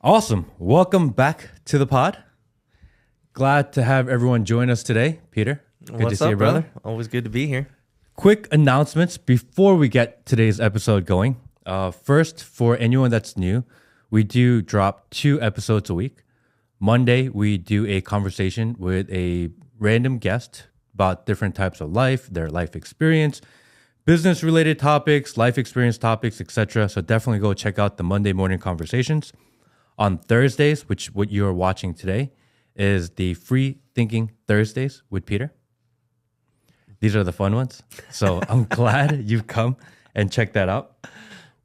Awesome. Welcome back to the pod. Glad to have everyone join us today. Peter, good to see you, brother. Always good to be here. Quick announcements before we get today's episode going. First, for anyone that's new, we do drop 2 episodes a week. Monday, we do a conversation with a random guest about different types of life, their life experience, business-related topics, life experience topics, etc. So definitely go check out the Monday morning conversations. On Thursdays, which what you are watching today, is the Free Thinking Thursdays with Peter. These are the fun ones. So I'm glad you've come and checked that out.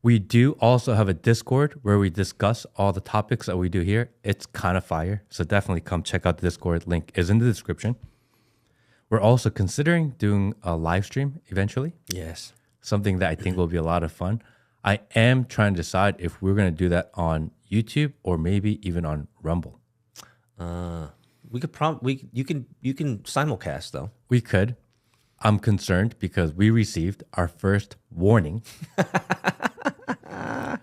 We do also have a Discord where we discuss all the topics that we do here. It's kind of fire. So definitely come check out the Discord. Link is in the description. We're also considering doing a live stream eventually. Yes. Something that I think will be a lot of fun. I am trying to decide if we're going to do that on YouTube or maybe even on Rumble. We could probably you can simulcast though. We could. I'm concerned because we received our first warning. I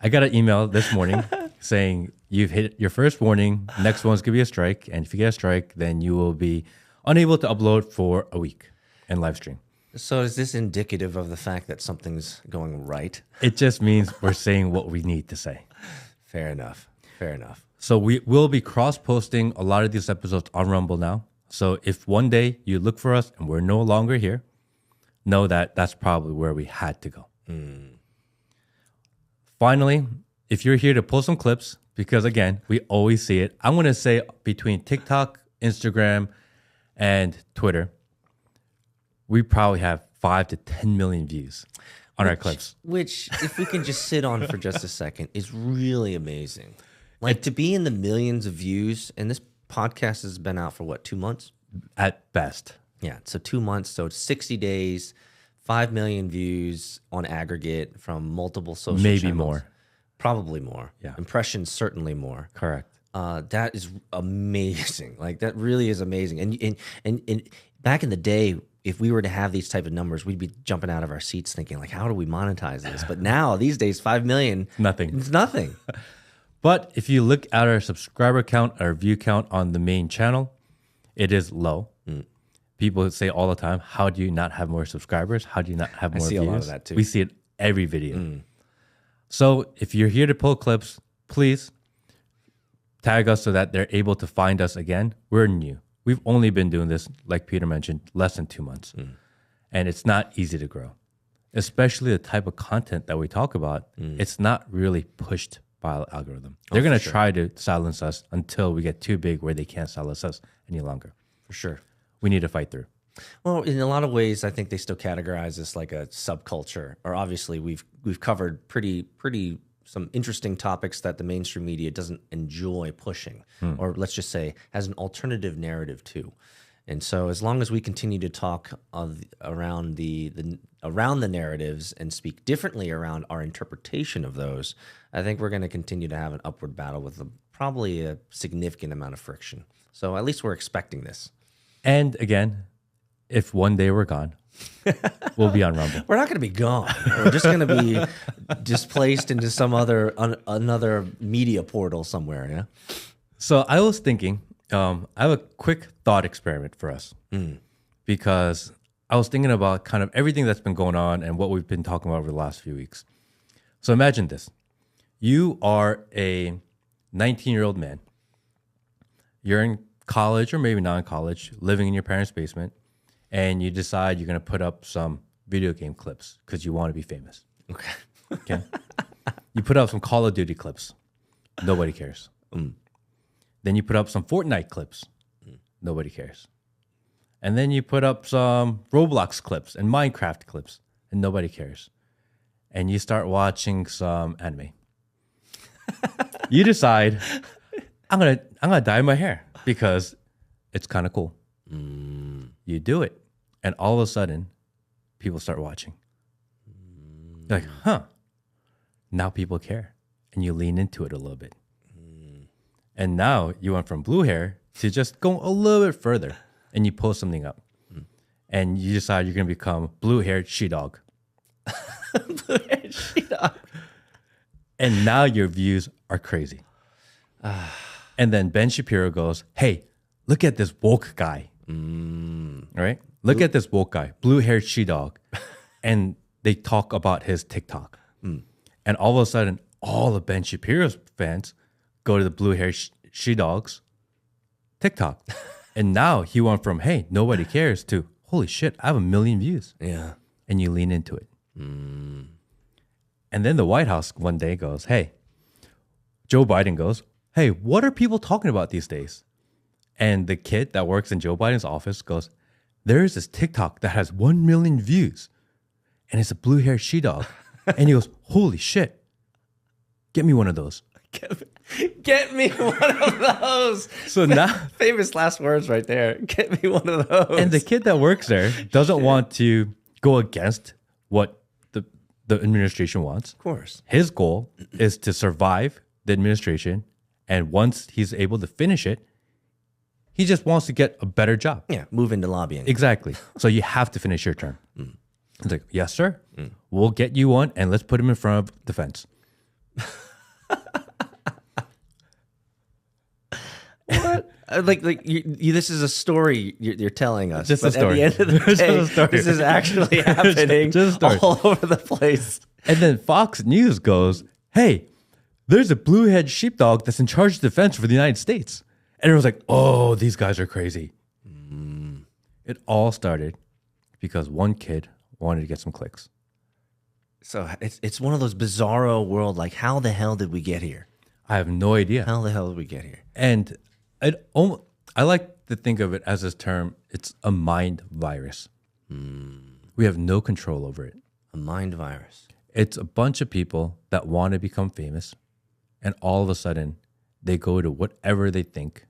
got an email this morning saying you've hit your first warning. Next one's gonna be a strike, and if you get a strike, then you will be unable to upload for a week and live stream. So is this indicative of the fact that something's going right? It just means we're saying what we need to say. Fair enough. Fair enough. So we will be cross-posting a lot of these episodes on Rumble now. So if one day you look for us and we're no longer here, know that that's probably where we had to go. Finally, if you're here to pull some clips, because again, we always see it. I'm going to say between TikTok, Instagram, and Twitter, we probably have 5 to 10 million views on our clips. Which, if we can just sit on for just a second, is really amazing. Like to be in the millions of views, and this podcast has been out for what, 2 months? At best. Yeah, so 2 months, so 60 days, 5 million views on aggregate from multiple social Maybe channels. more. Probably more. Yeah. Impressions, certainly more. Correct. That is amazing. Like that really is amazing. And back in the day, if we were to have these type of numbers, we'd be jumping out of our seats thinking like, how do we monetize this? But now these days, 5 million, Nothing. It's nothing. But if you look at our subscriber count, our view count on the main channel, it is low. People say all the time, how do you not have more subscribers? How do you not have more views? I see a lot of that too. We see it every video. So if you're here to pull clips, please tag us so that they're able to find us again. We're new. We've only been doing this, like Peter mentioned, less than 2 months. And it's not easy to grow, especially the type of content that we talk about. It's not really pushed by the algorithm. They're going to try to silence us until we get too big where they can't silence us any longer. For sure. We need to fight through. Well, in a lot of ways, I think they still categorize this like a subculture. Or obviously, we've covered pretty some interesting topics that the mainstream media doesn't enjoy pushing, or let's just say has an alternative narrative to. And so, as long as we continue to talk around the narratives and speak differently around our interpretation of those, I think we're going to continue to have an upward battle with probably a significant amount of friction. So at least we're expecting this. And again, if one day we're gone, we'll be on Rumble. We're not going to be gone. We're just going to be displaced into some another media portal somewhere. Yeah. So I was thinking, I have a quick thought experiment for us because I was thinking about kind of everything that's been going on and what we've been talking about over the last few weeks. So imagine this. You are a 19-year-old man. You're in college or maybe not in college, living in your parents' basement, and you decide you're going to put up some video game clips because you want to be famous. Okay. You put up some Call of Duty clips. Nobody cares. Then you put up some Fortnite clips. Nobody cares. And then you put up some Roblox clips and Minecraft clips, and nobody cares. And you start watching some anime. You decide, I'm gonna dye my hair because it's kind of cool. You do it, and all of a sudden, people start watching. You're like, huh? Now people care, and you lean into it a little bit. And now you went from blue hair to just go a little bit further, and you post something up, and you decide you're gonna become blue-haired she-dog. Blue-haired she-dog. And now your views are crazy. And then Ben Shapiro goes, hey, look at this woke guy. Right? Look at this woke guy, blue-haired she-dog. And they talk about his TikTok. And all of a sudden, all of Ben Shapiro's fans go to the blue-haired she-dog's TikTok. And now he went from, hey, nobody cares to, holy shit, I have 1 million views. Yeah. And you lean into it. And then the White House one day goes, hey, Joe Biden goes, hey, what are people talking about these days? And the kid that works in Joe Biden's office goes, there is this TikTok that has 1 million views. And it's a blue-haired she-dog. And he goes, holy shit, get me one of those. Get me one of those. So now, famous last words right there. Get me one of those. And the kid that works there doesn't want to go against what the administration wants. Of course. His goal is to survive the administration. And once he's able to finish it, he just wants to get a better job. Yeah, move into lobbying. Exactly. So you have to finish your term. It's like, yes, sir. We'll get you one and let's put him in front of the fence. What? This is a story you're telling us. Just a story. At the end of the day, this is actually happening all over the place. And then Fox News goes, hey, there's a blue-head sheepdog that's in charge of defense for the United States. And everyone's like, oh, these guys are crazy. It all started because one kid wanted to get some clicks. So it's one of those bizarro world, like, how the hell did we get here? I have no idea. How the hell did we get here? And I like to think of it as this term, it's a mind virus. We have no control over it. A mind virus. It's a bunch of people that want to become famous, and all of a sudden, they go to whatever they think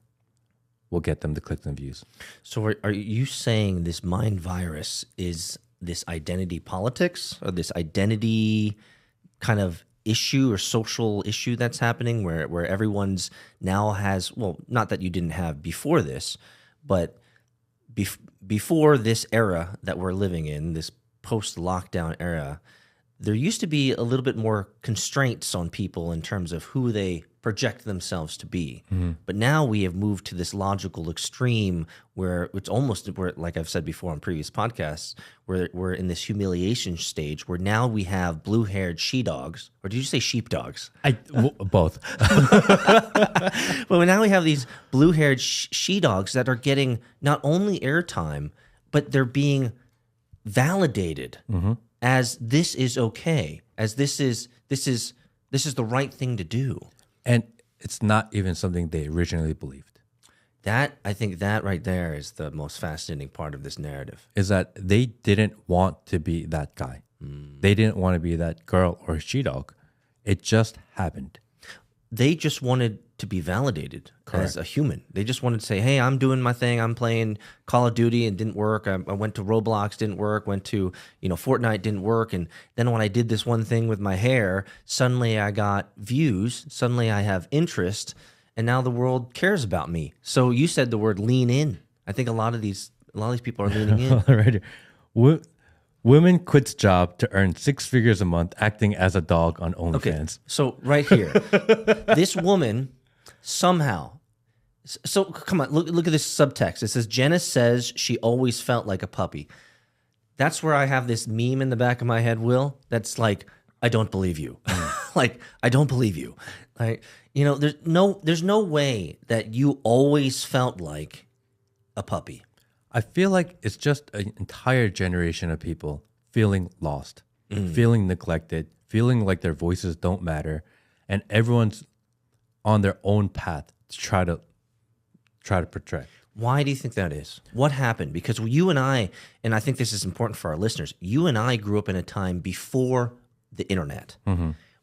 will get them the clicks and views. So are you saying this mind virus is this identity politics, or this identity kind of issue or social issue that's happening where everyone's now has, well, not that you didn't have before this, but before this era that we're living in, this post-lockdown era, there used to be a little bit more constraints on people in terms of who they project themselves to be. But now we have moved to this logical extreme where it's almost, like I've said before on previous podcasts, where we're in this humiliation stage where now we have blue-haired she-dogs, or did you say sheepdogs? Both. Well, now we have these blue-haired she-dogs that are getting not only airtime, but they're being validated as this is okay, as this is the right thing to do. And it's not even something they originally believed. I think that right there is the most fascinating part of this narrative. Is that they didn't want to be that guy. They didn't want to be that girl or she-dog. It just happened. They just wanted to be validated as a human. They just wanted to say, hey, I'm doing my thing. I'm playing Call of Duty and didn't work. I went to Roblox, didn't work. Went to, Fortnite, didn't work. And then when I did this one thing with my hair, suddenly I got views. Suddenly I have interest. And now the world cares about me. So you said the word lean in. I think a lot of these people are leaning in. Right. Women quits job to earn 6 figures a month acting as a dog on OnlyFans. Okay, so right here, this woman somehow. So come on, look at this subtext. It says Jenna says she always felt like a puppy. That's where I have this meme in the back of my head, Will. That's like, I don't believe you. Like, I don't believe you. Like, there's no way that you always felt like a puppy. I feel like it's just an entire generation of people feeling lost, feeling neglected, feeling like their voices don't matter, and everyone's on their own path to try to portray. Why do you think that is? What happened? Because you and I think this is important for our listeners, you and I grew up in a time before the internet.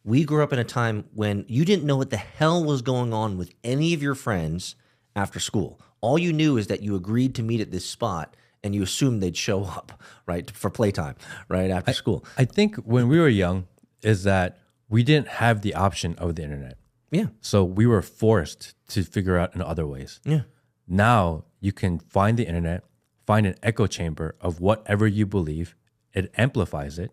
We grew up in a time when you didn't know what the hell was going on with any of your friends after school. All you knew is that you agreed to meet at this spot and you assumed they'd show up, right, for playtime, right, after school. I think when we were young is that we didn't have the option of the internet. Yeah. So we were forced to figure out in other ways. Yeah. Now you can find the internet, find an echo chamber of whatever you believe, it amplifies it,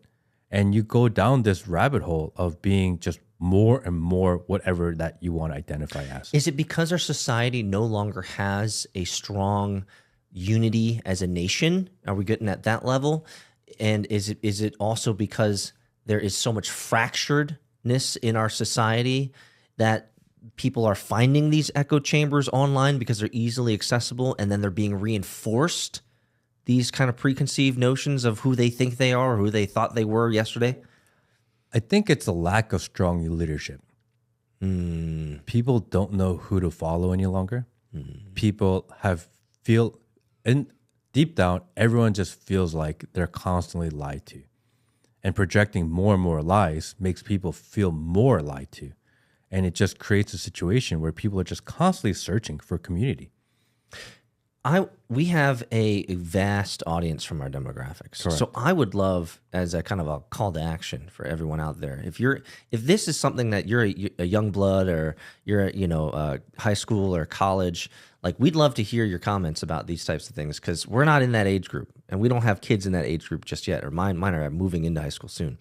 and you go down this rabbit hole of being just more and more whatever that you want to identify as. Is it because our society no longer has a strong unity as a nation? Are we getting at that level? And is it also because there is so much fracturedness in our society that people are finding these echo chambers online because they're easily accessible, and then they're being reinforced, these kind of preconceived notions of who they think they are or who they thought they were yesterday? I think it's a lack of strong leadership. People don't know who to follow any longer. People and deep down, everyone just feels like they're constantly lied to. And projecting more and more lies makes people feel more lied to. And it just creates a situation where people are just constantly searching for community. We have a vast audience from our demographics. Correct. So I would love, as a kind of a call to action for everyone out there, if this is something that you're a young blood, or you're high school or college, like, we'd love to hear your comments about these types of things, because we're not in that age group, and we don't have kids in that age group just yet, or mine are moving into high school soon.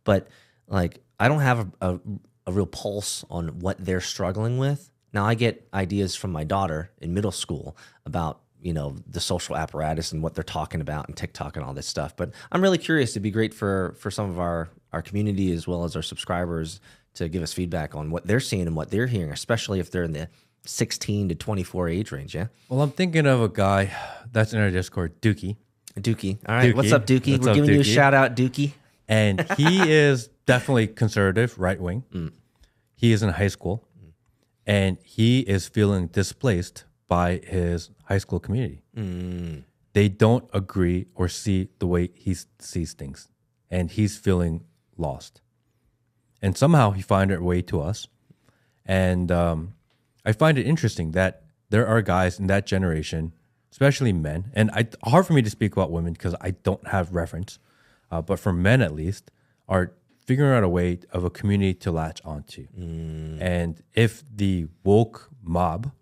But like, I don't have a real pulse on what they're struggling with. Now, I get ideas from my daughter in middle school about, the social apparatus and what they're talking about and TikTok and all this stuff. But I'm really curious. It'd be great for some of our community, as well as our subscribers, to give us feedback on what they're seeing and what they're hearing, especially if they're in the 16 to 24 age range. Yeah. Well, I'm thinking of a guy that's in our Discord, Dookie. All right. What's up, Dookie? We're giving you a shout out, Dookie. And he is definitely conservative, right wing. He is in high school, and he is feeling displaced by his high school community. They don't agree or see the way he sees things, and he's feeling lost. And somehow he finds a way to us. And I find it interesting that there are guys in that generation, especially men, and hard for me to speak about women because I don't have reference, but for men at least, are figuring out a way of a community to latch onto. And if the woke mob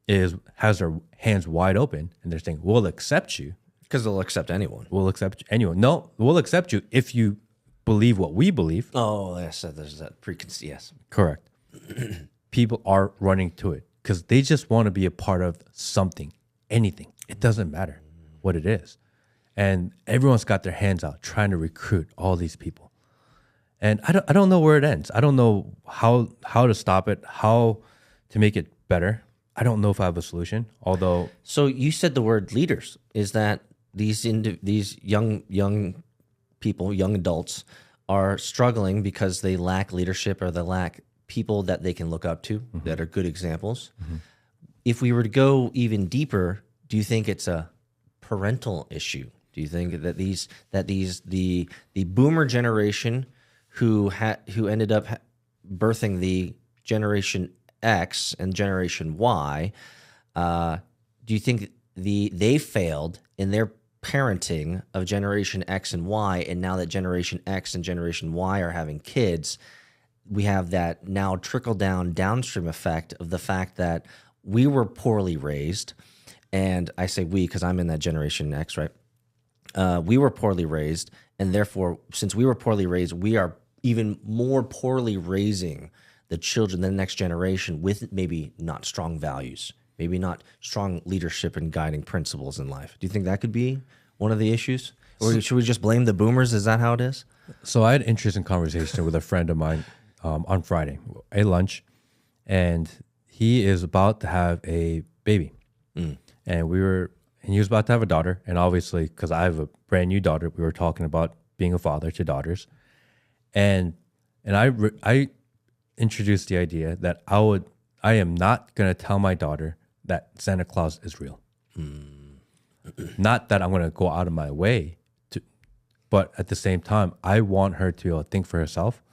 has their hands wide open and they're saying, we'll accept you. Because they'll accept anyone. We'll accept anyone. No, we'll accept you if you believe what we believe. Oh, yes, there's that preconceived, yes. Correct. People are running to it because they just want to be a part of something, anything. It doesn't matter what it is. And everyone's got their hands out trying to recruit all these people. And I don't know where it ends. I don't know how to stop it, how to make it better. I don't know if I have a solution, although... So you said the word leaders. Is that these young people, young adults, are struggling because they lack leadership, or they lack people that they can look up to that are good examples? If we were to go even deeper, do you think it's a parental issue? Do you think that the boomer generation who ended up birthing the Generation X and Generation Y, do you think they failed in their parenting of Generation X and Y, and now that Generation X and Generation Y are having kids, we have that now trickle-down downstream effect of the fact that we were poorly raised, and I say we because I'm in that Generation X, right? We were poorly raised, and therefore, since we were poorly raised, we are even more poorly raising the children, the next generation, with maybe not strong values, maybe not strong leadership and guiding principles in life. Do you think that could be one of the issues? Or should we just blame the boomers? Is that how it is? So I had an interesting conversation with a friend of mine on Friday, a lunch, and he is about to have a baby. And he was about to have a daughter. And obviously, because I have a brand new daughter, we were talking about being a father to daughters. And I introduced the idea that I am not going to tell my daughter that Santa Claus is real. Not that I'm going to go out of my way to, but at the same time, I want her to be able to think for herself.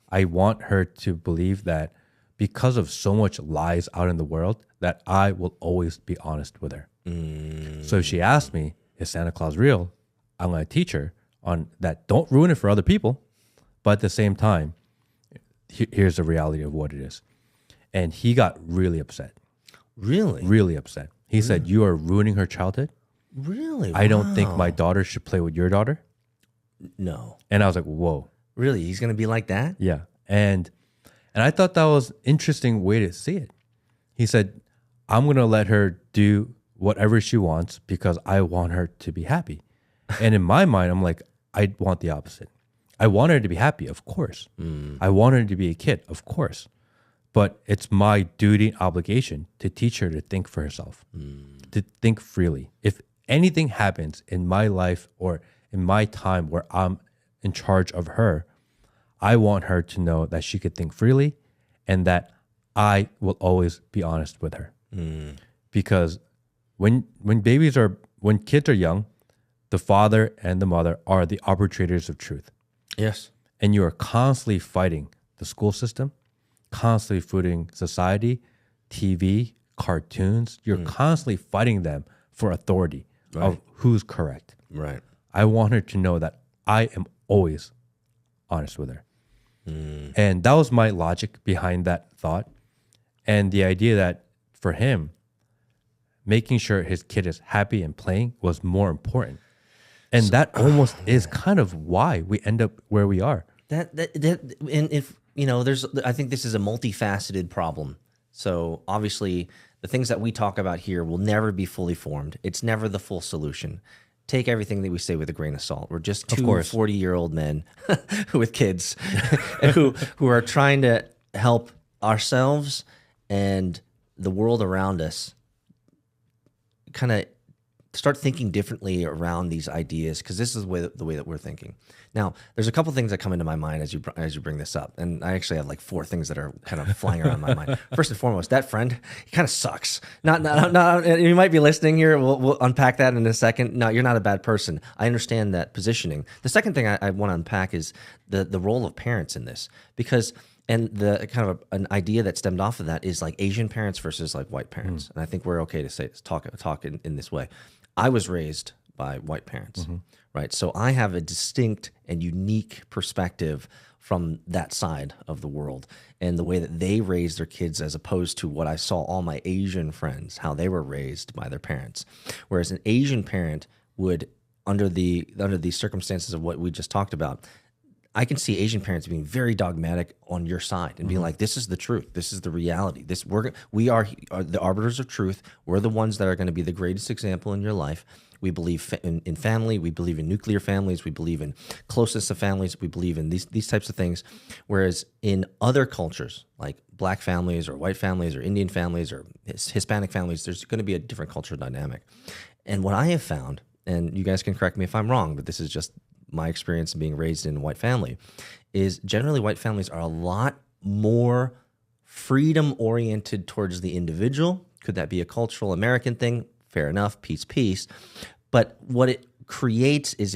I want her to believe that because of so much lies out in the world, that I will always be honest with her. So if she asks me, is Santa Claus real? I'm going to teach her on that. Don't ruin it for other people. But at the same time, here's the reality of what it is. And he got really upset. Really? Really upset. He said, you are ruining her childhood. Really? I don't think my daughter should play with your daughter. No. And I was like, whoa. Really? He's going to be like that? Yeah. And And I thought that was an interesting way to see it. He said, I'm going to let her do whatever she wants because I want her to be happy. And in my mind, I'm like, I want the opposite. I want her to be happy, of course. I want her to be a kid, of course. But it's my duty and obligation to teach her to think for herself, to think freely. If anything happens in my life or in my time where I'm in charge of her, I want her to know that she could think freely and that I will always be honest with her. Because when kids are young, the father and the mother are the arbitrators of truth. Yes. And you are constantly fighting the school system, constantly fighting society, TV, cartoons. You're constantly fighting them for authority of who's correct. Right. I want her to know that I am always honest with her. And that was my logic behind that thought. And the idea that for him, making sure his kid is happy and playing was more important. And that almost is kind of why we end up where we are. And if I think this is a multifaceted problem. So obviously, the things that we talk about here will never be fully formed. It's never the full solution. Take everything that we say with a grain of salt. We're just two 40-year-old men with kids who are trying to help ourselves and the world around us kind of start thinking differently around these ideas, because this is the way that we're thinking. Now, there's a couple things that come into my mind as you bring this up, and I actually have like 4 things that are kind of flying around my mind. First and foremost, that friend, he kind of sucks. Not. You might be listening here. We'll unpack that in a second. No, you're not a bad person. I understand that positioning. The second thing I want to unpack is the role of parents in this, because. And the kind of an idea that stemmed off of that is like Asian parents versus like white parents. And I think we're okay to talk in this way. I was raised by white parents, right? So I have a distinct and unique perspective from that side of the world and the way that they raise their kids, as opposed to what I saw all my Asian friends, how they were raised by their parents. Whereas an Asian parent would, under these circumstances of what we just talked about, I can see Asian parents being very dogmatic on your side and being like, this is the truth. This is the reality. We are the arbiters of truth. We're the ones that are going to be the greatest example in your life. We believe in family. We believe in nuclear families. We believe in closeness of families. We believe in these types of things. Whereas in other cultures, like black families or white families or Indian families or Hispanic families, there's going to be a different cultural dynamic. And what I have found, and you guys can correct me if I'm wrong, but this is just my experience of being raised in a white family, is generally white families are a lot more freedom-oriented towards the individual. Could that be a cultural American thing? Fair enough, peace. But what it creates is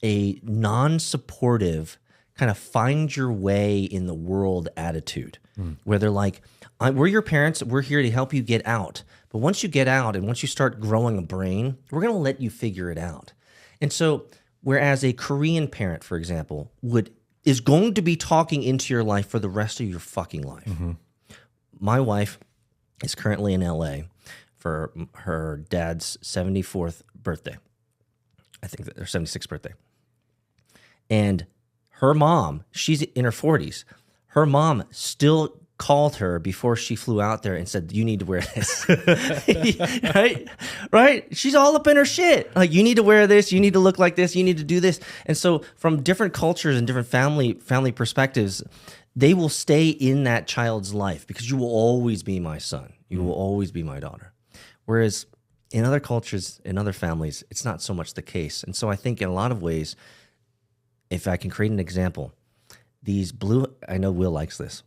a non-supportive kind of find your way in the world attitude, where they're like, we're your parents, we're here to help you get out. But once you get out and once you start growing a brain, we're going to let you figure it out. And so, whereas a Korean parent, for example, is going to be talking into your life for the rest of your fucking life. My wife is currently in LA for her dad's 74th birthday. I think that, or 76th birthday. And her mom, she's in her 40s. Her mom still called her before she flew out there and said, you need to wear this. Right? She's all up in her shit. Like, you need to wear this, you need to look like this, you need to do this. And so from different cultures and different family perspectives, they will stay in that child's life because you will always be my son. You will always be my daughter. Whereas in other cultures, in other families, it's not so much the case. And so I think in a lot of ways, if I can create an example, I know Will likes this.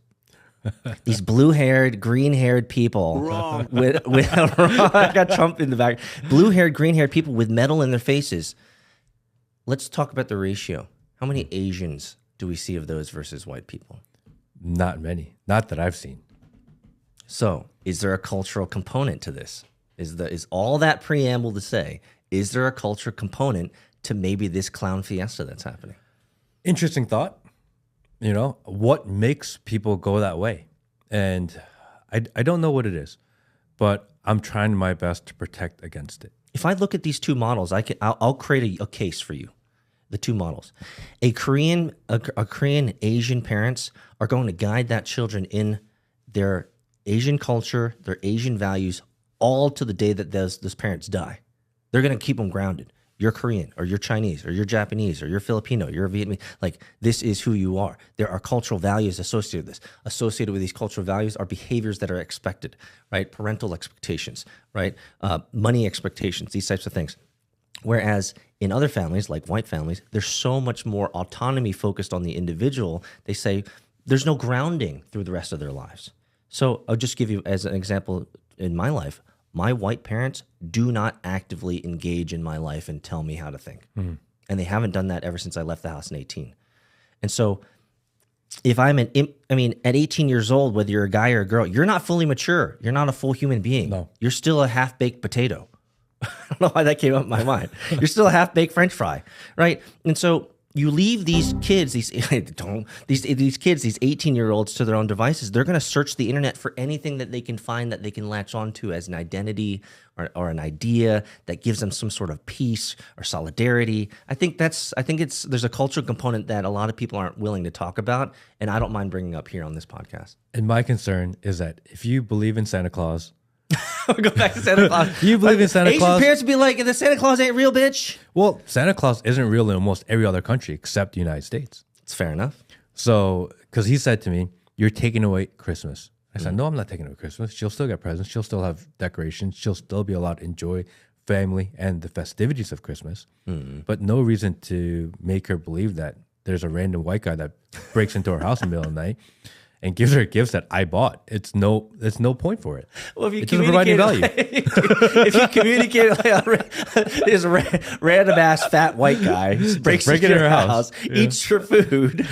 These blue-haired, green-haired people with I got Trump in the back. Blue-haired, green-haired people with metal in their faces. Let's talk about the ratio. How many Asians do we see of those versus white people? Not many. Not that I've seen. So, is there a cultural component to this? Is all that preamble to say, is there a cultural component to maybe this clown fiesta that's happening? Interesting thought. You know, what makes people go that way? And I don't know what it is, but I'm trying my best to protect against it. If I look at these two models, I'll create a case for you. The two models. A Korean Asian parents are going to guide that children in their Asian culture, their Asian values, all to the day that those parents die. They're going to keep them grounded. You're Korean, or you're Chinese, or you're Japanese, or you're Filipino, you're Vietnamese. Like, this is who you are. There are cultural values associated with this. Associated with these cultural values are behaviors that are expected, right? Parental expectations, right? Money expectations, these types of things. Whereas in other families, like white families, there's so much more autonomy focused on the individual. They say there's no grounding through the rest of their lives. So I'll just give you as an example in my life. My white parents do not actively engage in my life and tell me how to think. And they haven't done that ever since I left the house in 18. And so if at 18 years old, whether you're a guy or a girl, you're not fully mature. You're not a full human being. No. You're still a half-baked potato. I don't know why that came up in my mind. You're still a half-baked French fry, right? And so you leave these kids, these 18-year-olds to their own devices. They're going to search the internet for anything that they can find that they can latch onto as an identity or an idea that gives them some sort of peace or solidarity. I think there's a cultural component that a lot of people aren't willing to talk about, and I don't mind bringing up here on this podcast. And my concern is that if you believe in Santa Claus, go back to Santa Claus. You believe in Santa Claus? Asian parents would be like, the Santa Claus ain't real, bitch. Well, Santa Claus isn't real in almost every other country except the United States. It's fair enough. So, because he said to me, you're taking away Christmas. I said, no, I'm not taking away Christmas. She'll still get presents. She'll still have decorations. She'll still be allowed to enjoy family and the festivities of Christmas. But no reason to make her believe that there's a random white guy that breaks into her house in the middle of the night and gives her gifts that I bought. There's no point for it. Well, if you it doesn't provide any value. If you communicate there's a random ass fat white guy who breaks into your house, eats your food,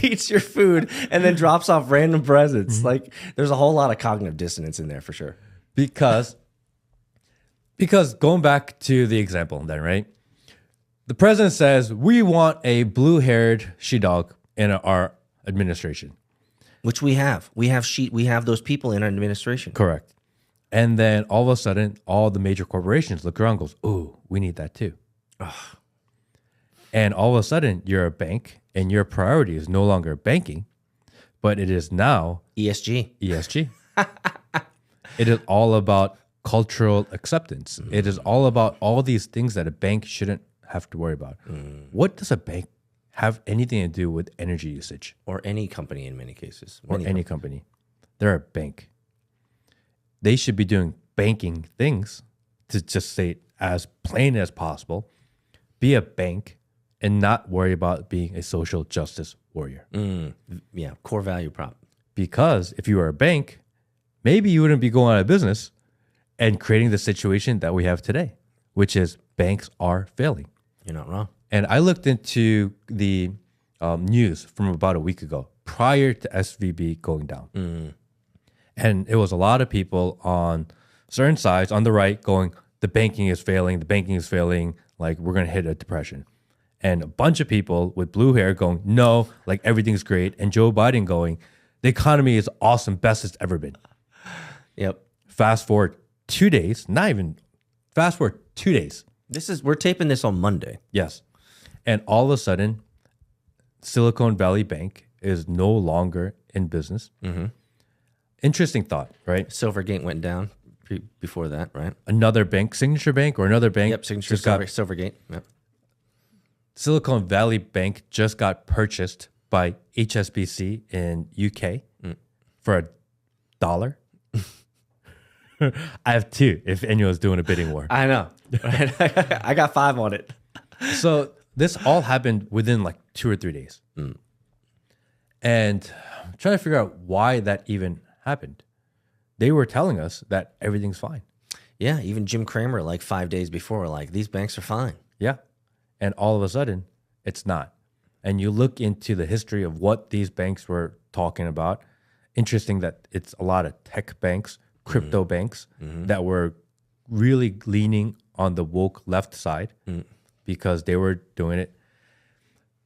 eats your food, and then drops off random presents. Like, there's a whole lot of cognitive dissonance in there for sure. Because going back to the example then, right? The president says, we want a blue-haired she-dog in our administration. Which we have. We have those people in our administration. Correct. And then all of a sudden, all the major corporations look around and goes, ooh, we need that too. Ugh. And all of a sudden, you're a bank and your priority is no longer banking, but it is now ESG. It is all about cultural acceptance. It is all about all these things that a bank shouldn't have to worry about. What does a bank have anything to do with energy usage? Or any company in many cases. Any company. They're a bank. They should be doing banking things, to just say it as plain as possible. Be a bank and not worry about being a social justice warrior. Yeah, core value prop. Because if you were a bank, maybe you wouldn't be going out of business and creating the situation that we have today, which is banks are failing. You're not wrong. And I looked into the news from about a week ago, prior to SVB going down. And it was a lot of people on certain sides, on the right, going, the banking is failing, like we're going to hit a depression. And a bunch of people with blue hair going, no, like everything's great. And Joe Biden going, the economy is awesome, best it's ever been. Yep. Fast forward 2 days, fast forward 2 days. We're taping this on Monday. Yes. And all of a sudden, Silicon Valley Bank is no longer in business. Interesting thought, right? Silvergate went down before that, right? Another bank, Signature Bank or another bank. Yep, Silvergate. Yep. Silicon Valley Bank just got purchased by HSBC in UK for $1. I have 2 if anyone's doing a bidding war. I know. Right? I got 5 on it. So this all happened within like 2 or 3 days. And I'm trying to figure out why that even happened. They were telling us that everything's fine. Yeah, even Jim Cramer, like 5 days before, like, these banks are fine. Yeah. And all of a sudden, it's not. And you look into the history of what these banks were talking about. Interesting that it's a lot of tech banks, crypto banks that were really leaning on the woke left side because they were doing it.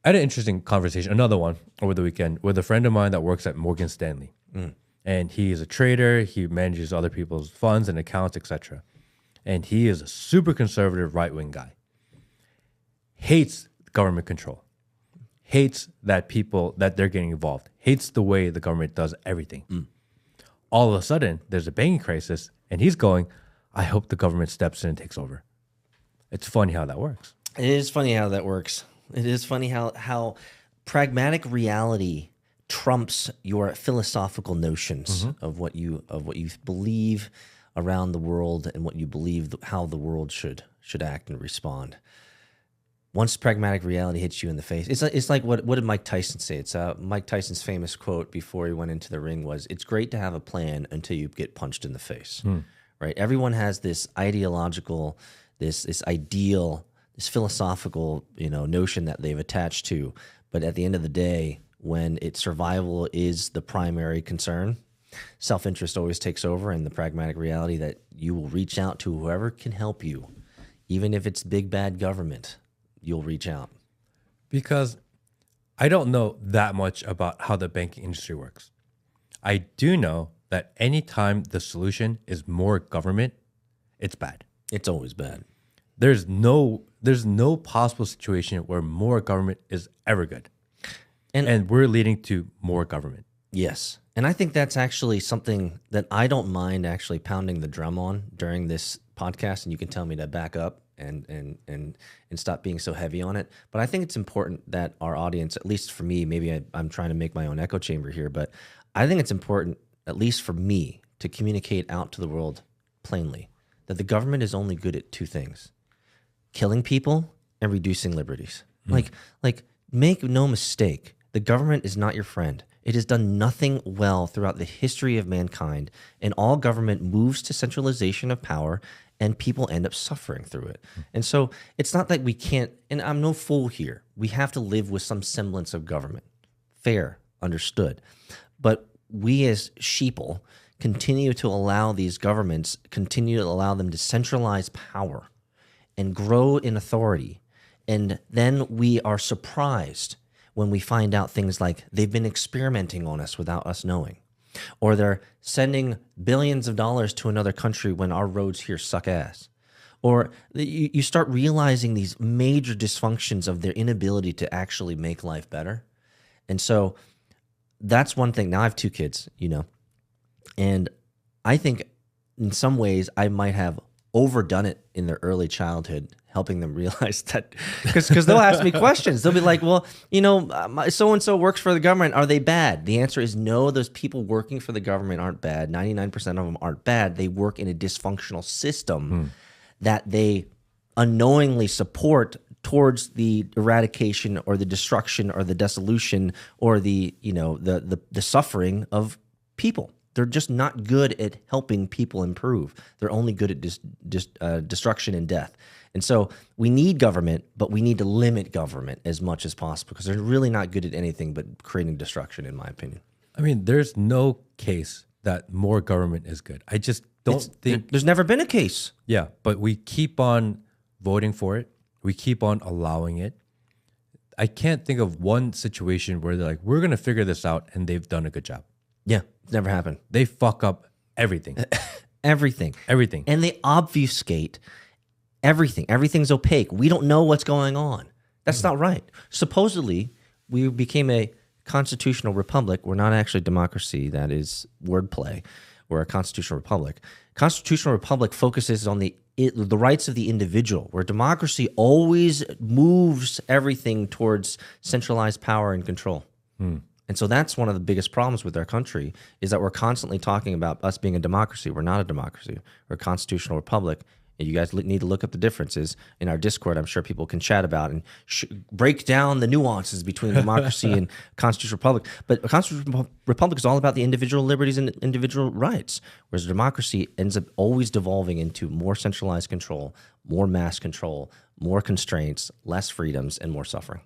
I had an interesting conversation, another one over the weekend, with a friend of mine that works at Morgan Stanley. And he is a trader. He manages other people's funds and accounts, etc. And he is a super conservative right-wing guy. Hates government control, hates that they're getting involved, hates the way the government does everything. All of a sudden, there's a banking crisis, and he's going, I hope the government steps in and takes over. It's funny how that works. It is funny how that works. It is funny how pragmatic reality trumps your philosophical notions of what you believe around the world and what you believe how the world should act and respond. Once pragmatic reality hits you in the face, it's like what did Mike Tyson say? It's Mike Tyson's famous quote before he went into the ring was, "It's great to have a plan until you get punched in the face." Right? Everyone has this ideological, this ideal, this philosophical, notion that they've attached to, but at the end of the day, when survival is the primary concern, self-interest always takes over, and the pragmatic reality that you will reach out to whoever can help you, even if it's big bad government. You'll reach out. Because I don't know that much about how the banking industry works. I do know that anytime the solution is more government, it's bad. It's always bad. There's no possible situation where more government is ever good. And we're leading to more government. Yes. And I think that's actually something that I don't mind actually pounding the drum on during this podcast, and you can tell me to back up and stop being so heavy on it. But I think it's important that our audience, at least for me, maybe I'm trying to make my own echo chamber here, but I think it's important, at least for me, to communicate out to the world plainly that the government is only good at two things: killing people and reducing liberties. Like make no mistake, the government is not your friend. It has done nothing well throughout the history of mankind, and all government moves to centralization of power, and people end up suffering through it. And so it's not that we can't, and I'm no fool here, we have to live with some semblance of government. Fair, understood. But we as sheeple continue to allow these governments, continue to allow them to centralize power and grow in authority. And then we are surprised when we find out things like they've been experimenting on us without us knowing, or they're sending billions of dollars to another country when our roads here suck ass, or you start realizing these major dysfunctions of their inability to actually make life better. And so that's one thing. Now I have two kids, and I think in some ways I might have overdone it in their early childhood, helping them realize that, because they'll ask me questions. They'll be like, well, so-and-so works for the government. Are they bad? The answer is no, those people working for the government aren't bad. 99% of them aren't bad. They work in a dysfunctional system that they unknowingly support towards the eradication or the destruction or the dissolution or the suffering of people. They're just not good at helping people improve. They're only good at destruction and death. And so we need government, but we need to limit government as much as possible because they're really not good at anything but creating destruction, in my opinion. I mean, there's no case that more government is good. I just don't think... There's never been a case. Yeah, but we keep on voting for it. We keep on allowing it. I can't think of one situation where they're like, we're going to figure this out, and they've done a good job. Yeah, it's never happened. They fuck up everything. Everything. And they obfuscate everything. Everything's opaque. We don't know what's going on. That's not right. Supposedly, we became a constitutional republic. We're not actually a democracy. That is wordplay. We're a constitutional republic. Constitutional republic focuses on the rights of the individual, where democracy always moves everything towards centralized power and control. And so that's one of the biggest problems with our country is that we're constantly talking about us being a democracy. We're not a democracy. We're a constitutional republic. And you guys need to look up the differences in our Discord. I'm sure people can chat about and break down the nuances between democracy and constitutional republic. But a constitutional republic is all about the individual liberties and individual rights, whereas democracy ends up always devolving into more centralized control, more mass control, more constraints, less freedoms, and more suffering.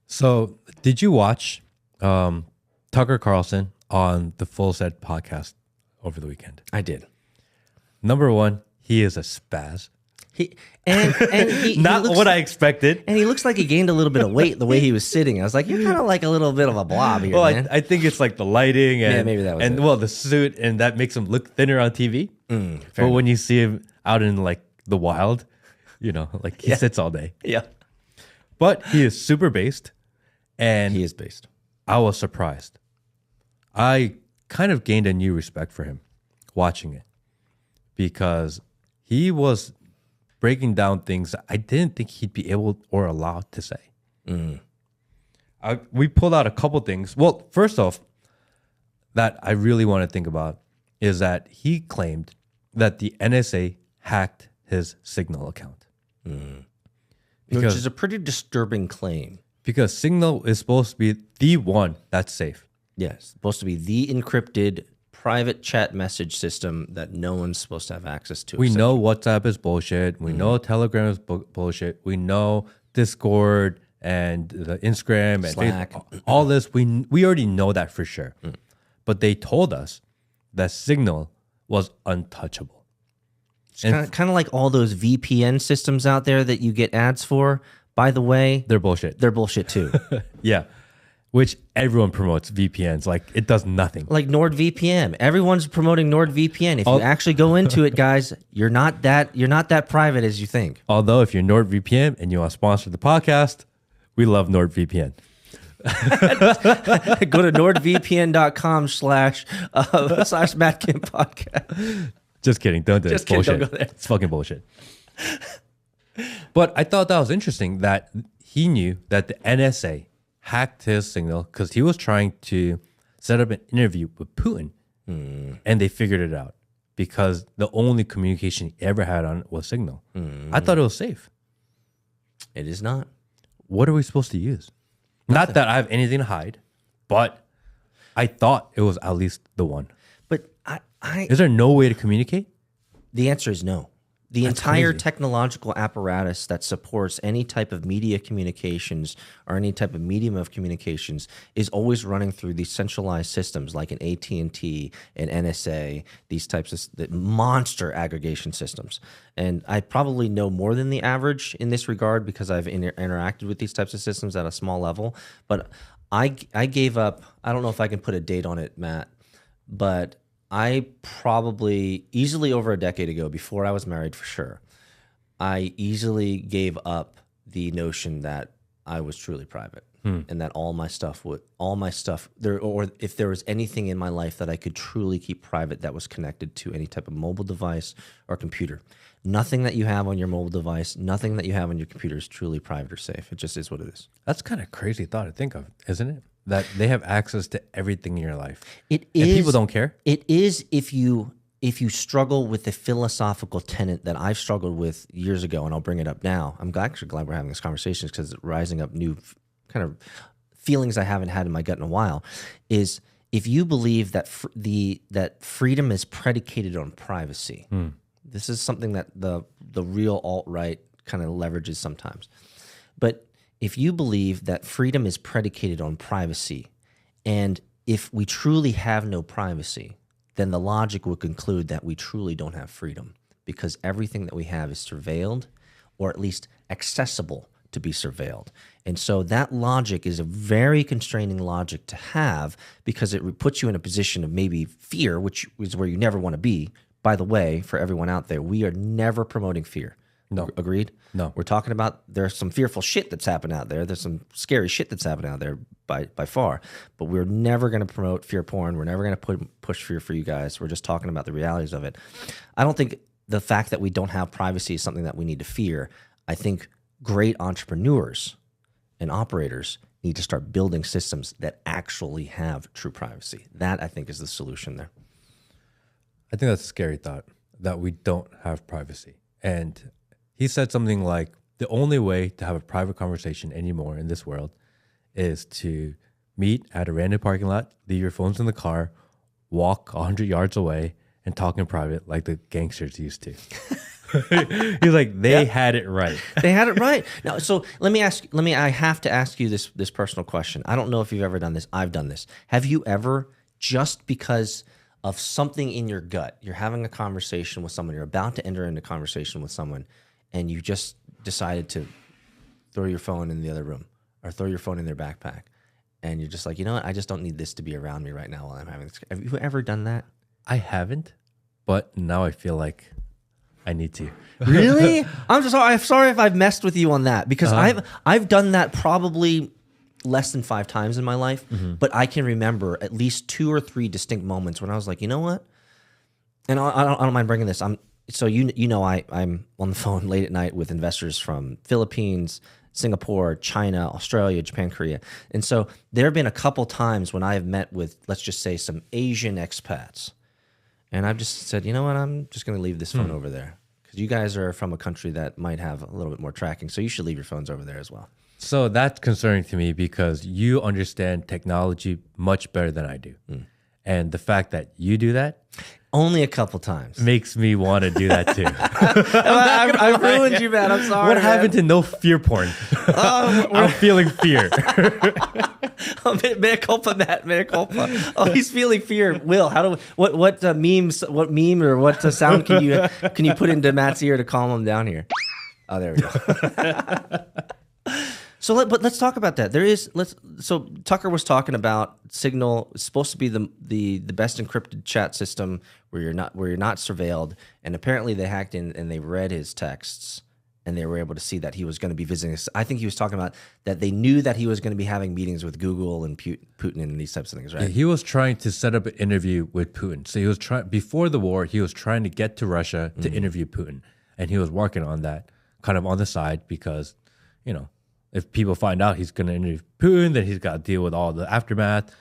So did you watch Tucker Carlson on the Full Set podcast over the weekend? I did. Number one, he is a spaz. He Not what I expected. And he looks like he gained a little bit of weight the way he was sitting. I was like, you're kind of like a little bit of a blob here, man. I think it's like the lighting and, maybe that was and it. Well, the suit, and that makes him look thinner on TV. But when you see him out in like the wild, like he sits all day. Yeah. But he is super based, and He is based. I was surprised. I kind of gained a new respect for him watching it because he was breaking down things that I didn't think he'd be able or allowed to say. We pulled out a couple things. Well, first off, that I really want to think about is that he claimed that the NSA hacked his Signal account. Which is a pretty disturbing claim. Because Signal is supposed to be the one that's safe. Yes, supposed to be the encrypted private chat message system that no one's supposed to have access to. We know WhatsApp is bullshit. We know Telegram is bullshit. We know Discord and the Instagram and Slack. Facebook, all this. We already know that for sure. But they told us that Signal was untouchable. It's kind of like all those VPN systems out there that you get ads for. By the way, They're bullshit. they're bullshit too. Yeah. Which everyone promotes VPNs. Like, it does nothing. Like NordVPN. Everyone's promoting NordVPN. If you actually go into it, guys, you're not that private as you think. Although, if you're NordVPN and you want to sponsor the podcast, we love NordVPN. Go to nordvpn.com/Matt Kim podcast. Just kidding. Don't do it. Just It's kidding, bullshit. don't go there. It's fucking bullshit. But I thought that was interesting that he knew that the NSA hacked his Signal because he was trying to set up an interview with Putin. And they figured it out because the only communication he ever had on was Signal. I thought it was safe. It is not. What are we supposed to use? Not that I have anything to hide, but I thought it was at least the one. But Is there no way to communicate? the answer is no. The entire technological apparatus that supports any type of media communications or any type of medium of communications is always running through these centralized systems like an AT&T, an NSA, these types of the monster aggregation systems. And I probably know more than the average in this regard because I've interacted with these types of systems at a small level. But I gave up, I don't know if I can put a date on it, Matt, but I probably easily over a decade ago, before I was married for sure, I easily gave up the notion that I was truly private and that all my stuff there, or if there was anything in my life that I could truly keep private that was connected to any type of mobile device or computer. Nothing that you have on your mobile device, nothing that you have on your computer is truly private or safe. It just is what it is. That's kind of crazy thought to think of, isn't it? That they have access to everything in your life. It and is. people don't care. It is if you struggle with the philosophical tenet that I've struggled with years ago, and I'll bring it up now. I'm actually glad we're having this conversation because it's rising up new kind of feelings I haven't had in my gut in a while. Is if you believe that that freedom is predicated on privacy. This is something that the real alt-right kind of leverages sometimes. But if you believe that freedom is predicated on privacy, and if we truly have no privacy, then the logic would conclude that we truly don't have freedom because everything that we have is surveilled or at least accessible to be surveilled. And so that logic is a very constraining logic to have because it puts you in a position of maybe fear, which is where you never want to be. By the way, for everyone out there, we are never promoting fear. No. Agreed? No. We're talking about there's some fearful shit that's happening out there. There's some scary shit that's happening out there by far. But we're never going to promote fear porn. We're never going to push fear for you guys. We're just talking about the realities of it. I don't think the fact that we don't have privacy is something that we need to fear. I think great entrepreneurs and operators need to start building systems that actually have true privacy. That, I think, is the solution there. I think that's a scary thought that we don't have privacy. And he said something like, the only way to have a private conversation anymore in this world is to meet at a random parking lot, leave your phones in the car, walk 100 yards away, and talk in private like the gangsters used to. He's like, they had it right. They had it right. Now, so I have to ask you this personal question. I don't know if you've ever done this. I've done this. Have you ever, just because of something in your gut, you're having a conversation with someone, you're about to enter into a conversation with someone, and you just decided to throw your phone in the other room or throw your phone in their backpack, and you're just like, you know what, I just don't need this to be around me right now while I'm having this. Have you ever done that? I haven't, but now I feel like I need to. Really? I'm sorry if I've messed with you on that, because I've done that probably less than 5 times in my life, but I can remember at least 2 or 3 distinct moments when I was like, you know what? And I don't mind bringing this. I'm on the phone late at night with investors from Philippines, Singapore, China, Australia, Japan, Korea. And so there have been a couple times when I have met with, let's just say, some Asian expats. And I've just said, you know what, I'm just going to leave this phone over there, because you guys are from a country that might have a little bit more tracking. So you should leave your phones over there as well. So that's concerning to me, because you understand technology much better than I do. And the fact that you do that only a couple times makes me want to do that too. I ruined you, man. I'm sorry. What happened to no fear porn? I'm feeling fear. Mea culpa, Matt. Mea culpa. Oh, he's feeling fear. Will, what meme or what sound can you put into Matt's ear to calm him down here? Oh, there we go. So let's talk about that. So Tucker was talking about Signal. It's supposed to be the best encrypted chat system where you're not surveilled. And apparently they hacked in and they read his texts, and they were able to see that he was going to be visiting us. I think he was talking about that they knew that he was going to be having meetings with Google and Putin and these types of things, right? Yeah, he was trying to set up an interview with Putin. So he was before the war, he was trying to get to Russia to interview Putin, and he was working on that kind of on the side, because, if people find out he's going to interview Putin, then he's got to deal with all the aftermath.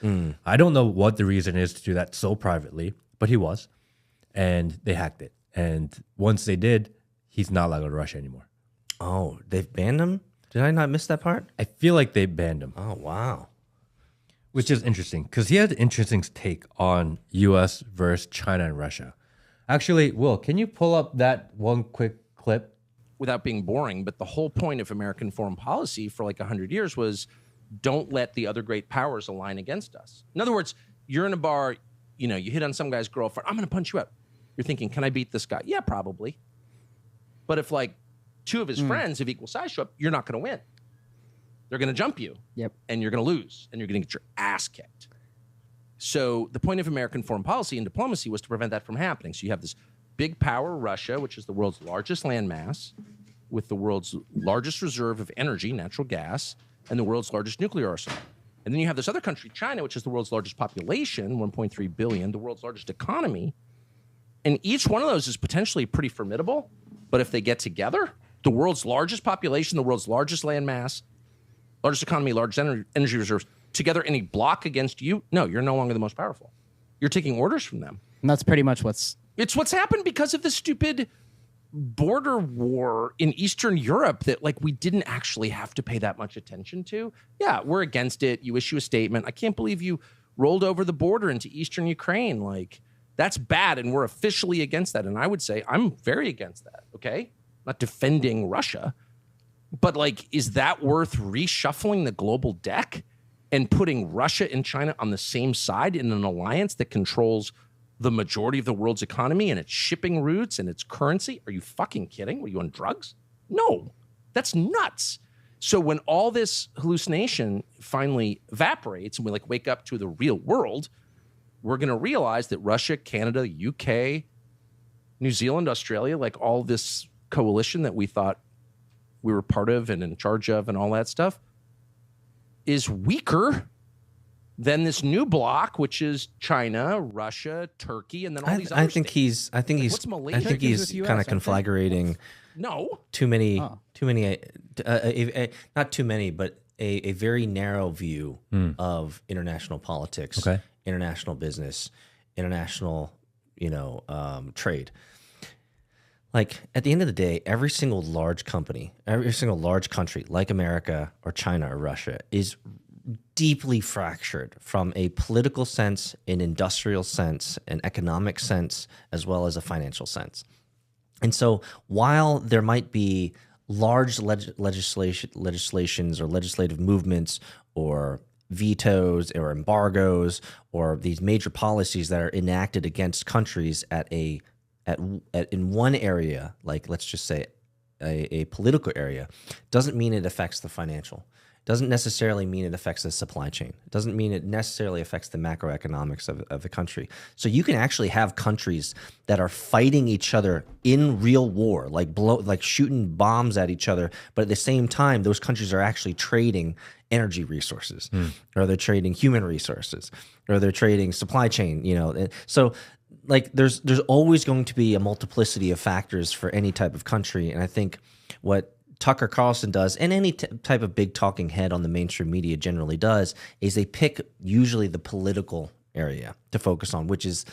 I don't know what the reason is to do that so privately, but he was. And they hacked it. And once they did, he's not allowed to go to Russia anymore. Oh, they've banned him? Did I not miss that part? I feel like they banned him. Oh, wow. Which is interesting, because he had an interesting take on U.S. versus China and Russia. Actually, Will, can you pull up that one quick clip? Without being boring, but the whole point of American foreign policy for like 100 years was, don't let the other great powers align against us. In other words, you're in a bar, you hit on some guy's girlfriend, I'm going to punch you out. You're thinking, can I beat this guy? Yeah, probably. But if like 2 of his friends of equal size show up, you're not going to win. They're going to jump you. Yep. And you're going to lose, and you're going to get your ass kicked. So the point of American foreign policy and diplomacy was to prevent that from happening. So you have this big power, Russia, which is the world's largest landmass, with the world's largest reserve of energy, natural gas, and the world's largest nuclear arsenal. And then you have this other country, China, which is the world's largest population, 1.3 billion, the world's largest economy. And each one of those is potentially pretty formidable. But if they get together, the world's largest population, the world's largest landmass, largest economy, largest energy reserves, together in a block against you, no, you're no longer the most powerful. You're taking orders from them. And that's pretty much what's happened because of the stupid border war in Eastern Europe that we didn't actually have to pay that much attention to. Yeah, we're against it. You issue a statement. I can't believe you rolled over the border into Eastern Ukraine. That's bad, and we're officially against that. And I would say I'm very against that, okay? Not defending Russia. But is that worth reshuffling the global deck and putting Russia and China on the same side in an alliance that controls the majority of the world's economy and its shipping routes and its currency? Are you fucking kidding? Were you on drugs? No, that's nuts. So when all this hallucination finally evaporates and we wake up to the real world, we're going to realize that Russia, Canada, UK, New Zealand, Australia, all this coalition that we thought we were part of and in charge of and all that stuff, is weaker than this new block, which is China, Russia, Turkey, and then all these other states. I think he's kind of conflagrating. No, too many, not too many, but a very narrow view of international politics, international business, international, trade. At the end of the day, every single large company, every single large country like America or China or Russia is deeply fractured from a political sense, an industrial sense, an economic sense, as well as a financial sense. And so while there might be large legislations or legislative movements or vetoes or embargoes or these major policies that are enacted against countries in one area, let's just say a political area, doesn't mean it affects the financial. doesn't necessarily mean it affects the supply chain. It doesn't mean it necessarily affects the macroeconomics of the country. So you can actually have countries that are fighting each other in real war, like shooting bombs at each other, but at the same time, those countries are actually trading energy resources, or they're trading human resources, or they're trading supply chain. So like there's always going to be a multiplicity of factors for any type of country, and I think what Tucker Carlson does, and any type of big talking head on the mainstream media generally does, is they pick usually the political area to focus on, which is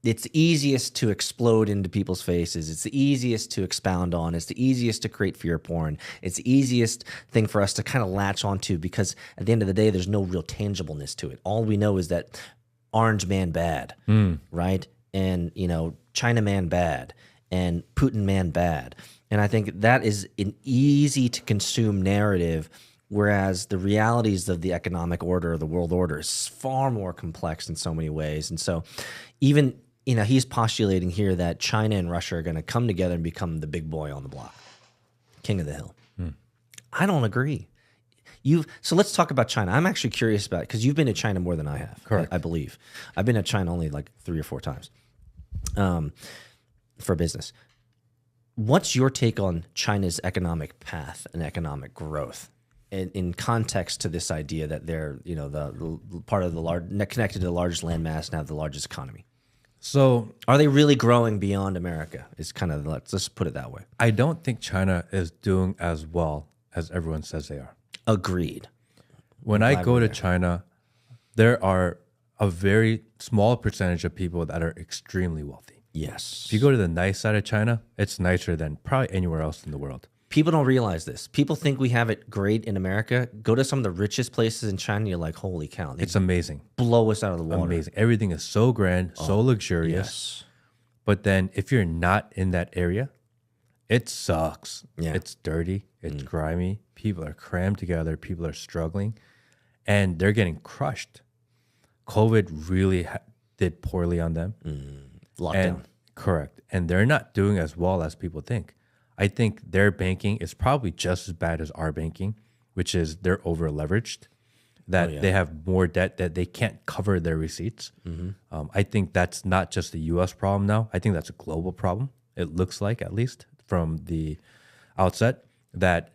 it's easiest to explode into people's faces. It's the easiest to expound on. It's the easiest to create fear porn. It's the easiest thing for us to kind of latch onto, because at the end of the day, there's no real tangibleness to it. All we know is that Orange man bad, right? And, China man bad, and Putin man bad. And I think that is an easy to consume narrative, whereas the realities of the economic order, the world order, is far more complex in so many ways. And so even, he's postulating here that China and Russia are going to come together and become the big boy on the block, king of the hill. I don't agree. So let's talk about China. I'm actually curious about it, because you've been to China more than I have. Correct. I believe. I've been to China only like 3 or 4 times for business. What's your take on China's economic path and economic growth in context to this idea that they're, the part of the connected to the largest landmass and have the largest economy? So are they really growing beyond America? Is kind of, let's put it that way. I don't think China is doing as well as everyone says they are. Agreed. When I go to China, there are a very small percentage of people that are extremely wealthy. Yes. If you go to the nice side of China, it's nicer than probably anywhere else in the world. People don't realize this. People think we have it great in America. Go to some of the richest places in China, you're like, holy cow. It's amazing. Blow us out of the water. Amazing. Everything is so grand, so luxurious. Yes. But then if you're not in that area, it sucks. Yeah. It's dirty. It's grimy. People are crammed together. People are struggling. And they're getting crushed. COVID really did poorly on them. Lockdown. Correct. And they're not doing as well as people think. I think their banking is probably just as bad as our banking, which is they're over leveraged, that they have more debt that they can't cover their receipts. I think that's not just a U.S. problem now. I think that's a global problem. It looks like, at least from the outset, that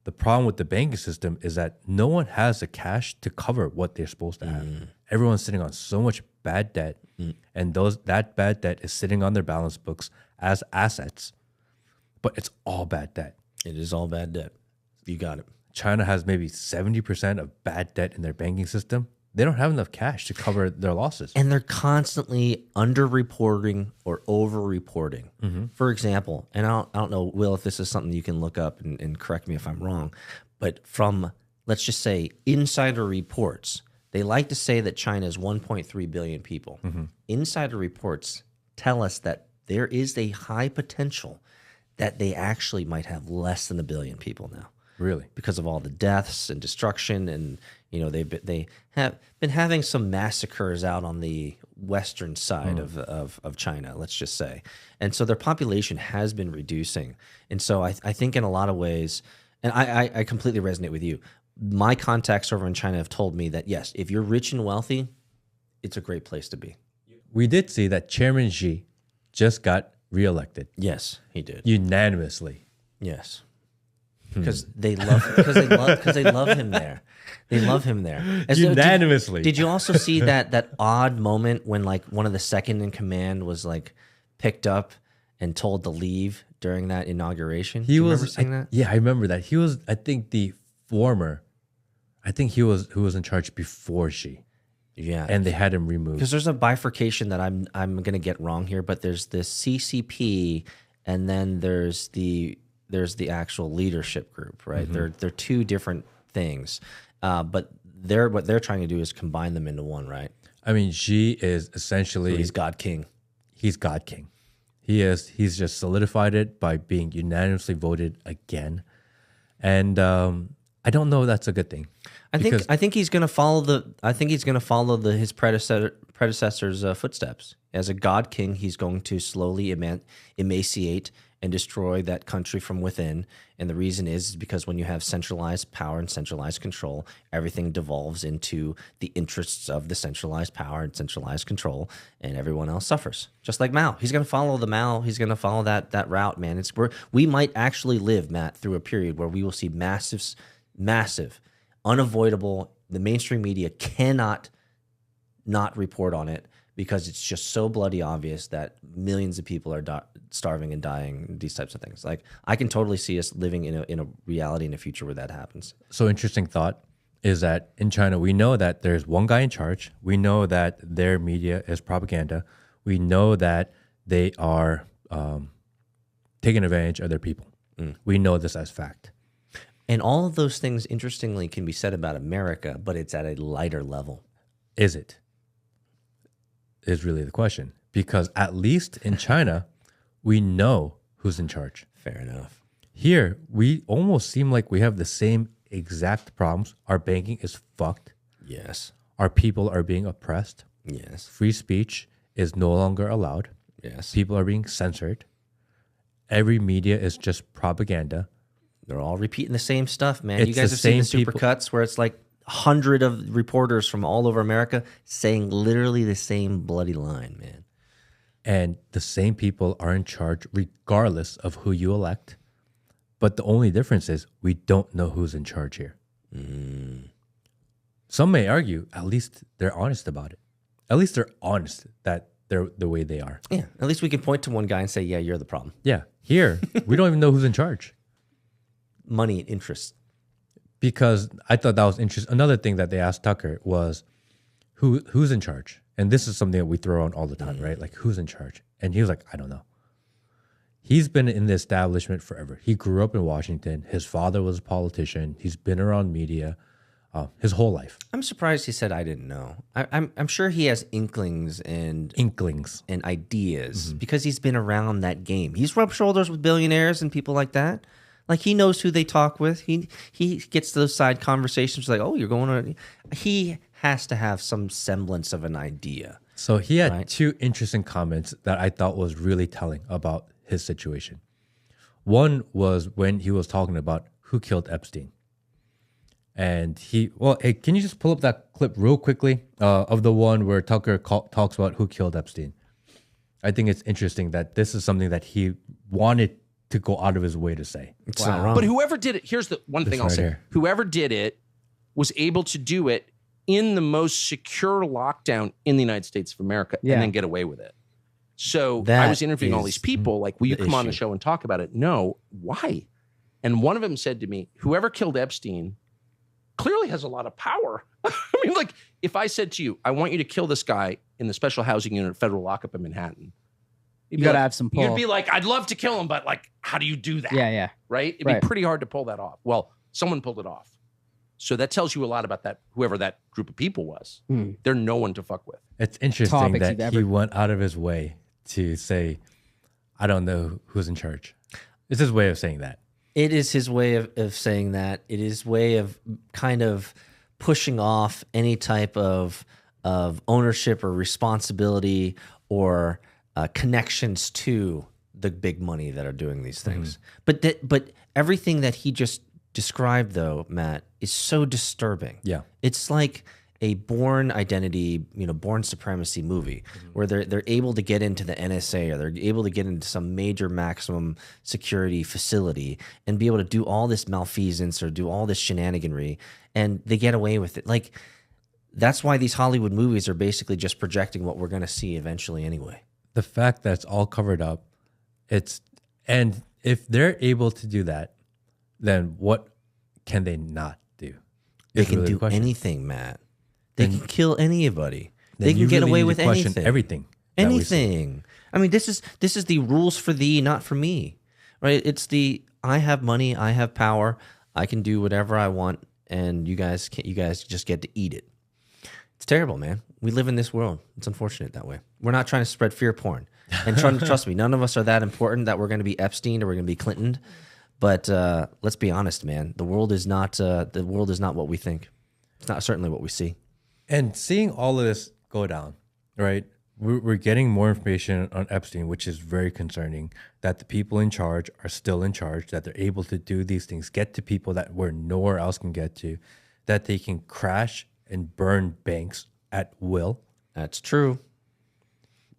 the problem with the banking system is that no one has the cash to cover what they're supposed to have. Everyone's sitting on so much bad debt, and that bad debt is sitting on their balance books as assets. But it's all bad debt. It is all bad debt. You got it. China has maybe 70% of bad debt in their banking system. They don't have enough cash to cover their losses. And they're constantly under-reporting or over-reporting. For example, and I don't know, Will, if this is something you can look up and correct me if I'm wrong, but from, let's just say, insider reports, they like to say that China is 1.3 billion people. Insider reports tell us that there is a high potential that they actually might have less than 1 billion people now. Really? Because of all the deaths and destruction, and they have been having some massacres out on the western side of China, let's just say. And so their population has been reducing. And so I think in a lot of ways, and I completely resonate with you, my contacts over in China have told me that, yes, if you're rich and wealthy, it's a great place to be. We did see that Chairman Xi just got reelected. Yes, he did. Unanimously. Yes. Because they love him there. They love him there. Unanimously. Did you also see that odd moment when like one of the second in command was like picked up and told to leave during that inauguration? He was remember seeing that? Yeah, I remember that. He was, I think, he was who was in charge before Xi. Yeah, and they had him removed. Because there's a bifurcation that I'm going to get wrong here, but there's the CCP, and then there's the actual leadership group, right? They're two different things, but what they're trying to do is combine them into one, right? I mean, Xi is essentially So he's God King. He's God King. He's just solidified it by being unanimously voted again, and I don't know if that's a good thing. I think he's going to follow his predecessor's footsteps. As a god king, he's going to slowly emaciate and destroy that country from within. And the reason is because when you have centralized power and centralized control, everything devolves into the interests of the centralized power and centralized control, and everyone else suffers. Just like Mao. He's going to follow the Mao. He's going to follow that route, man. We might actually live, Matt, through a period where we will see massive, unavoidable. The mainstream media cannot not report on it because it's just so bloody obvious that millions of people are starving and dying, these types of things. Like, I can totally see us living in a reality in the future where that happens. So interesting thought is that in China, we know that there's one guy in charge. We know that their media is propaganda. We know that they are taking advantage of their people. We know this as fact. And all of those things, interestingly, can be said about America, but it's at a lighter level. Is it? Is really the question. Because at least in China, we know who's in charge. Fair enough. Here, we almost seem like we have the same exact problems. Our banking is fucked. Yes. Our people are being oppressed. Yes. Free speech is no longer allowed. Yes. People are being censored. Every media is just propaganda. They're all repeating the same stuff, man. It's you guys the have seen the same people. supercuts where it's like 100 of reporters from all over America saying literally the same bloody line, man. And the same people are in charge regardless of who you elect. But the only difference is we don't know who's in charge here. Some may argue at least they're honest about it. At least they're honest that they're the way they are. Yeah, at least we can point to one guy and say, yeah, you're the problem. Yeah. Here, we don't even know who's in charge. Money and interest. Because I thought that was interesting. Another thing that they asked Tucker was, who's in charge? And this is something that we throw on all the time, right? Like, who's in charge? And he was like, I don't know. He's been in the establishment forever. He grew up in Washington. His father was a politician. He's been around media his whole life. I'm surprised he said I didn't know. I'm sure he has inklings and ideas because he's been around that game. He's rubbed shoulders with billionaires and people like that. Like, he knows who they talk with. He gets those side conversations like, oh, you're going on. He has to have some semblance of an idea. So he had two interesting comments that I thought was really telling about his situation. One was when he was talking about who killed Epstein. And hey, can you just pull up that clip real quickly of the one where Tucker talks about who killed Epstein? I think it's interesting that this is something that he wanted to go out of his way to say. It's not wrong. But whoever did it, here's the one thing I'll say. Here. Whoever did it was able to do it in the most secure lockdown in the United States of America and then get away with it. So I was interviewing all these people, like, will you come on the show and talk about it? No. Why? And one of them said to me, whoever killed Epstein clearly has a lot of power. I mean, like, if I said to you, I want you to kill this guy in the special housing unit, federal lockup in Manhattan. You got to have some pull. You'd be like, I'd love to kill him, but, like, how do you do that? Yeah. Right? It'd be pretty hard to pull that off. Well, someone pulled it off. So that tells you a lot about that, whoever that group of people was. They're no one to fuck with. It's interesting that he went out of his way to say, I don't know who's in charge. It's his way of saying that. It is his way of saying that. It is his way of kind of pushing off any type of ownership or responsibility or connections to the big money that are doing these things. But everything that he just described, though, Matt, is so disturbing. Yeah. It's like a Bourne Identity, Bourne Supremacy movie where they're able to get into the NSA or they're able to get into some major maximum security facility and be able to do all this malfeasance or do all this shenaniganry, and they get away with it. Like, that's why these Hollywood movies are basically just projecting what we're going to see eventually anyway. The fact that it's all covered up, and if they're able to do that, then what can they not do? They can do anything, Matt. They can kill anybody. They can get away with anything. Everything. Anything. I mean, this is the rules for thee, not for me, right? It's I have money, I have power, I can do whatever I want, and you guys just get to eat it. It's terrible, man. We live in this world. It's unfortunate that way. We're not trying to spread fear porn, and trust me, none of us are that important that we're going to be Epstein or we're going to be Clinton. But let's be honest, man. The world is not what we think. It's not certainly what we see. And seeing all of this go down, right? We're getting more information on Epstein, which is very concerning, that the people in charge are still in charge, that they're able to do these things, get to people that where nowhere else can get to, that they can crash and burn banks at will. That's true.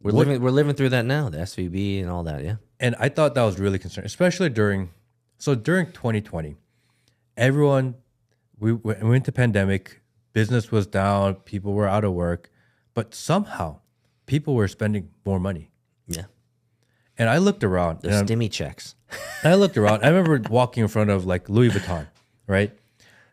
We're living through that now, the SVB and all that, yeah. And I thought that was really concerning, especially during 2020, we went into pandemic, business was down, people were out of work, but somehow people were spending more money. Yeah. And I looked around. The stimmy checks. I looked around. I remember walking in front of like Louis Vuitton, right?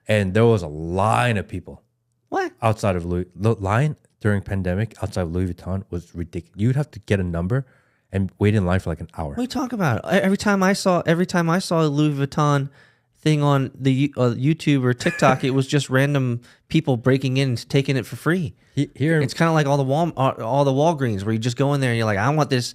And there was a line of people. What? Outside of the line during pandemic outside of Louis Vuitton was ridiculous. You'd have to get a number and wait in line for like an hour. What are you talking about? Every time I saw a Louis Vuitton thing on the YouTube or TikTok, it was just random people breaking in and taking it for free. Here, it's kind of like all the Walgreens where you just go in there and you're like, I want this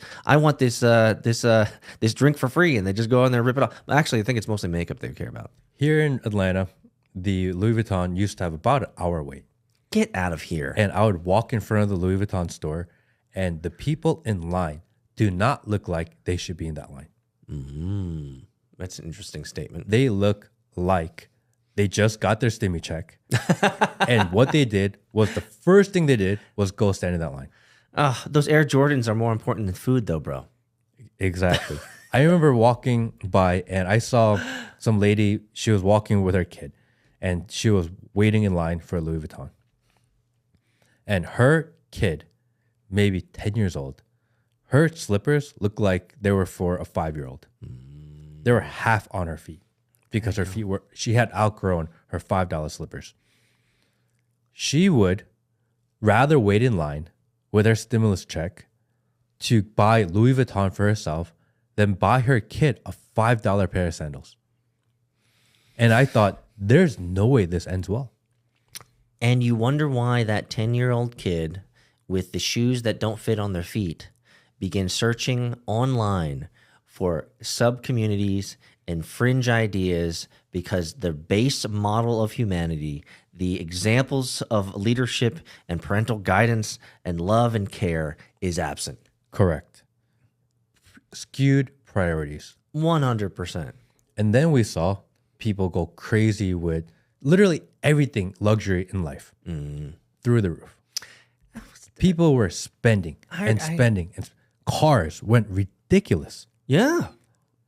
drink for free, and they just go in there and rip it off. Actually, I think it's mostly makeup they care about. Here in Atlanta, the Louis Vuitton used to have about an hour wait. Get out of here. And I would walk in front of the Louis Vuitton store, and the people in line do not look like they should be in that line. Mm-hmm. That's an interesting statement. They look like they just got their stimmy check. And what they did was the first thing they did was go stand in that line. Those Air Jordans are more important than food, though, bro. Exactly. I remember walking by and I saw some lady, she was walking with her kid and she was waiting in line for a Louis Vuitton. And her kid, maybe 10 years old, her slippers looked like they were for a 5-year-old. They were half on her feet because her feet she had outgrown her $5 slippers. She would rather wait in line with her stimulus check to buy Louis Vuitton for herself than buy her kid a $5 pair of sandals. And I thought, there's no way this ends well. And you wonder why that 10-year-old kid with the shoes that don't fit on their feet begins searching online for sub-communities and fringe ideas, because the base model of humanity, the examples of leadership and parental guidance and love and care is absent. Correct. Skewed priorities. 100%. And then we saw people go crazy with literally everything luxury in life through the roof. People were spending and cars went ridiculous. Yeah.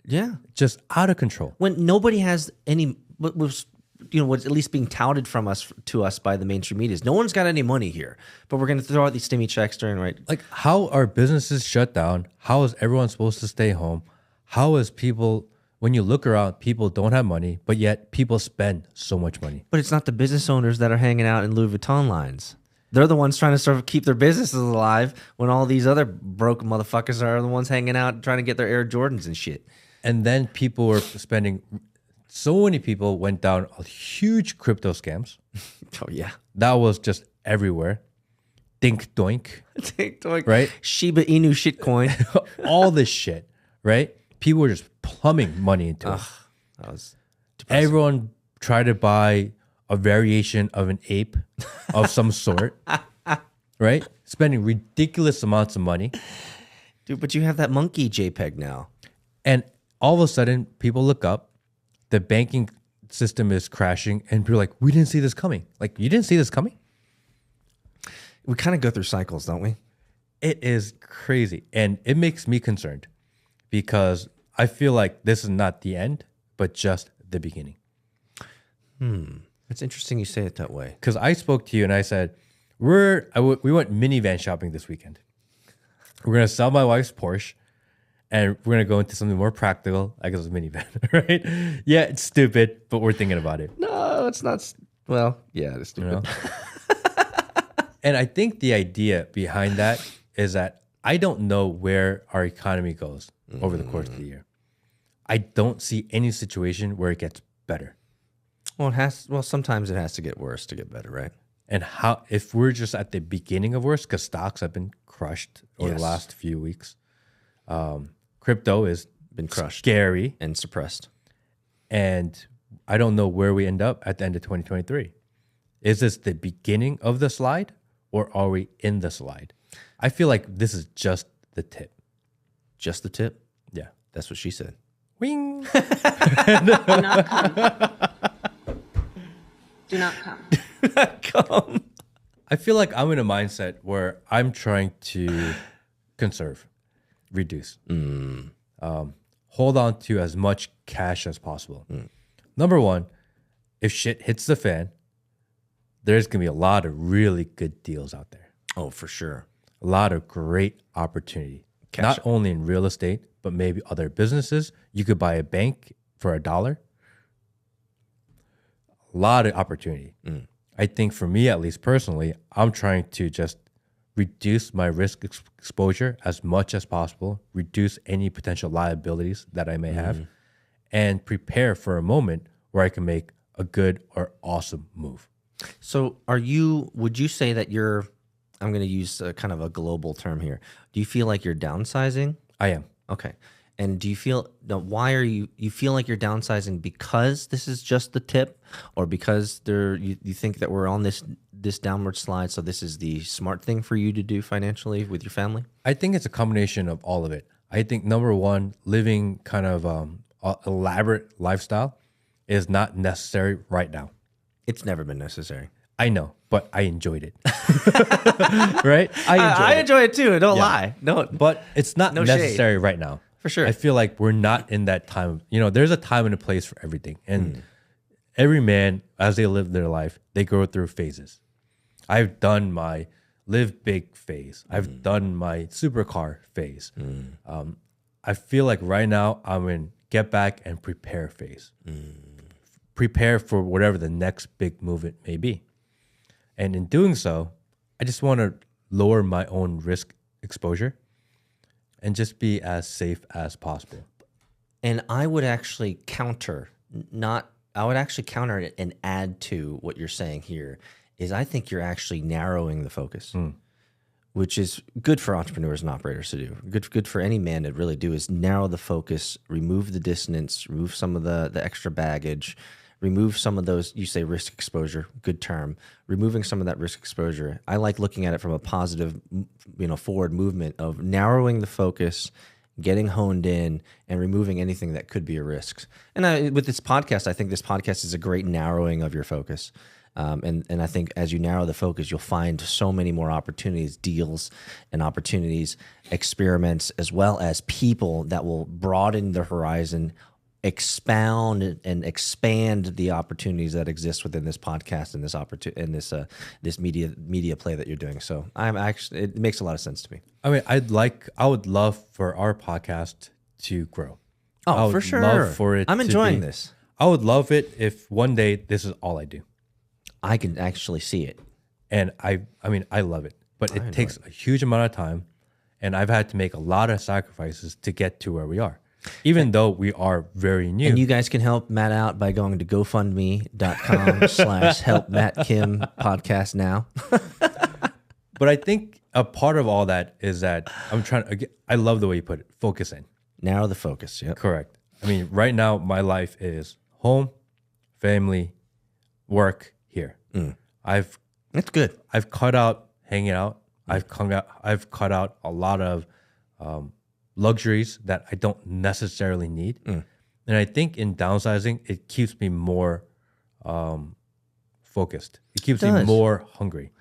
Yeah. Just out of control. When nobody has any, what's at least being touted to us by the mainstream media is no one's got any money here, but we're going to throw out these stimmy checks during, right? Like, how are businesses shut down? How is everyone supposed to stay home? How is people, when you look around, people don't have money, but yet people spend so much money. But it's not the business owners that are hanging out in Louis Vuitton lines. They're the ones trying to sort of keep their businesses alive when all these other broke motherfuckers are the ones hanging out trying to get their Air Jordans and shit. And then people were spending, so many people went down a huge crypto scams. Oh, yeah. That was just everywhere. Dink doink. Dink doink. Right? Shiba Inu shitcoin. All this shit, right? People were just plumbing money into it. That was depressing. Everyone tried to buy a variation of an ape of some sort, right? Spending ridiculous amounts of money. Dude, but you have that monkey JPEG now. And all of a sudden, people look up, the banking system is crashing, and people are like, we didn't see this coming. Like, you didn't see this coming? We kind of go through cycles, don't we? It is crazy. And it makes me concerned because I feel like this is not the end, but just the beginning. It's interesting you say it that way. Because I spoke to you and I said, we went minivan shopping this weekend. We're going to sell my wife's Porsche and we're going to go into something more practical. I guess it's a minivan, right? Yeah, it's stupid, but we're thinking about it. No, it's not. Well, yeah, it's stupid. You know? And I think the idea behind that is that I don't know where our economy goes over the course of the year. I don't see any situation where it gets better. Well, sometimes it has to get worse to get better, right? And how, if we're just at the beginning of worse, because stocks have been crushed over the last few weeks. Crypto has been crushed, scary, and suppressed. And I don't know where we end up at the end of 2023. Is this the beginning of the slide, or are we in the slide? I feel like this is just the tip. Just the tip? Yeah. That's what she said. Wing. Do not come. Do not come. Come. I feel like I'm in a mindset where I'm trying to conserve, reduce, hold on to as much cash as possible. Number one, if shit hits the fan, there's going to be a lot of really good deals out there. Oh, for sure. A lot of great opportunity, not only in real estate, but maybe other businesses. You could buy a bank for $1. A lot of opportunity. I think for me, at least personally, I'm trying to just reduce my risk exposure as much as possible, reduce any potential liabilities that I may have, and prepare for a moment where I can make a good or awesome move. So would you say that I'm going to use kind of a global term here. Do you feel like you're downsizing? I am. Okay. And do you feel, why are you feel like you're downsizing because this is just the tip, or because you think that we're on this downward slide, so this is the smart thing for you to do financially with your family? I think it's a combination of all of it. I think number one, living kind of elaborate lifestyle is not necessary right now. It's never been necessary. I know, but I enjoyed it. Right? I enjoy it too. Don't lie. No, but it's not necessary right now. For sure. I feel like we're not in that time. There's a time and a place for everything. And every man, as they live their life, they go through phases. I've done my live big phase. I've done my supercar phase. I feel like right now I'm in get back and prepare phase. Prepare for whatever the next big movement may be. And in doing so, I just want to lower my own risk exposure and just be as safe as possible. And I would actually counter it and add to what you're saying here is I think you're actually narrowing the focus, which is good for entrepreneurs and operators to do. Good for any man to really do is narrow the focus, remove the dissonance, remove some of the extra baggage, remove some of those, you say risk exposure, good term, removing some of that risk exposure. I like looking at it from a positive, forward movement of narrowing the focus, getting honed in, and removing anything that could be a risk. And with this podcast, I think this podcast is a great narrowing of your focus. And I think as you narrow the focus, you'll find so many more opportunities, deals and opportunities, experiments, as well as people that will broaden the horizon, expound and expand the opportunities that exist within this podcast and this media play that you're doing. So it makes a lot of sense to me. I mean, I would love for our podcast to grow. Oh, for sure. Love for it. I'm enjoying this. I would love it if one day this is all I do. I can actually see it. And I mean, I love it, but it takes a huge amount of time, and I've had to make a lot of sacrifices to get to where we are. Even though we are very new. And you guys can help Matt out by going to gofundme.com/help Matt Kim podcast now. But I think a part of all that is that I love the way you put it, focus in. Narrow the focus, yep. Correct. I mean, right now, my life is home, family, work, here. That's good. I've cut out hanging out. I've cut out a lot of luxuries that I don't necessarily need. And I think in downsizing, it keeps me more focused. It keeps me more hungry.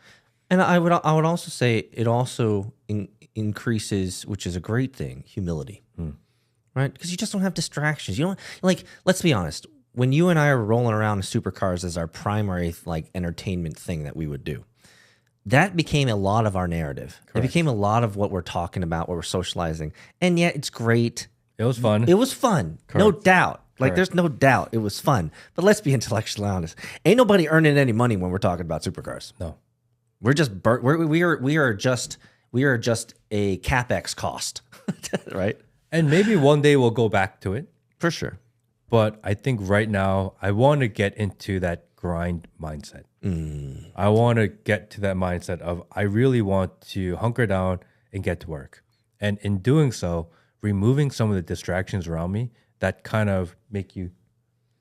And I would also say it also increases, which is a great thing, humility, right? Because you just don't have distractions. You don't let's be honest. When you and I are rolling around in supercars as our primary entertainment thing that we would do, that became a lot of our narrative. Correct. It became a lot of what we're talking about, what we're socializing. And yet it's great. It was fun. It was fun. Correct. No doubt. There's no doubt it was fun. But let's be intellectually honest. Ain't nobody earning any money when we're talking about supercars. No. We're just we are just a CapEx cost. Right? And maybe one day we'll go back to it. For sure. But I think right now I want to get into that grind mindset. I want to get to that mindset of I really want to hunker down and get to work. And in doing so, removing some of the distractions around me that kind of make you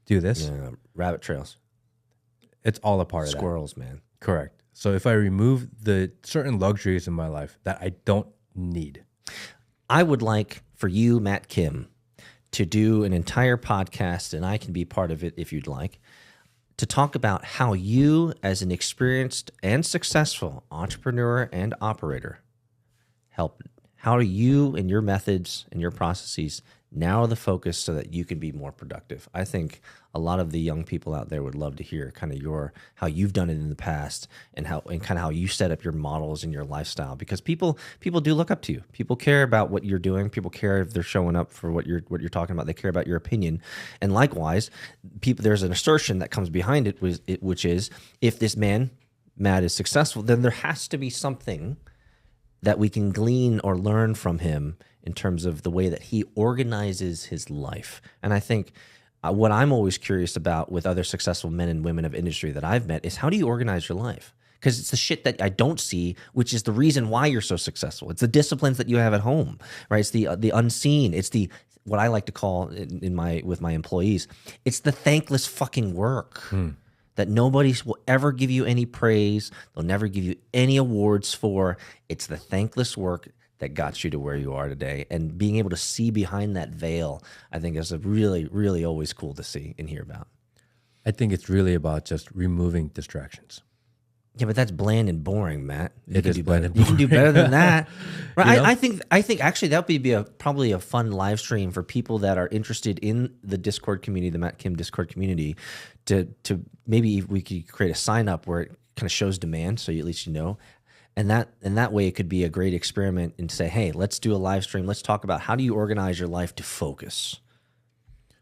do this. Yeah, rabbit trails. It's all a part of that. Squirrels, man. Correct. So if I remove the certain luxuries in my life that I don't need. I would like for you, Matt Kim, to do an entire podcast, and I can be part of it if you'd like, to talk about how you, as an experienced and successful entrepreneur and operator, how do you and your methods and your processes narrow the focus so that you can be more productive? I think a lot of the young people out there would love to hear kind of how you've done it in the past and kind of how you set up your models and your lifestyle, because people do look up to you. People care about what you're doing. People care if they're showing up for what you're talking about. They care about your opinion. And likewise, there's an assertion that comes behind it, which is, if this man, Matt, is successful, then there has to be something that we can glean or learn from him in terms of the way that he organizes his life. And I think what I'm always curious about with other successful men and women of industry that I've met is, how do you organize your life? Because it's the shit that I don't see, which is the reason why you're so successful. It's the disciplines that you have at home, right? It's the unseen. It's what I like to call with my employees, it's the thankless fucking work. That nobody will ever give you any praise. They'll never give you any awards for. It's the thankless work that got you to where you are today. And being able to see behind that veil, I think, is a really, really always cool to see and hear about. I think it's really about just removing distractions. Yeah, but that's bland and boring, Matt. It is bland and boring. You can do better than that. Right? You know? I think actually that would be probably a fun live stream for people that are interested in the Discord community, the Matt Kim Discord community, to maybe we could create a sign up where it kind of shows demand, so at least you know. And that way it could be a great experiment and say, hey, let's do a live stream. Let's talk about how do you organize your life to focus.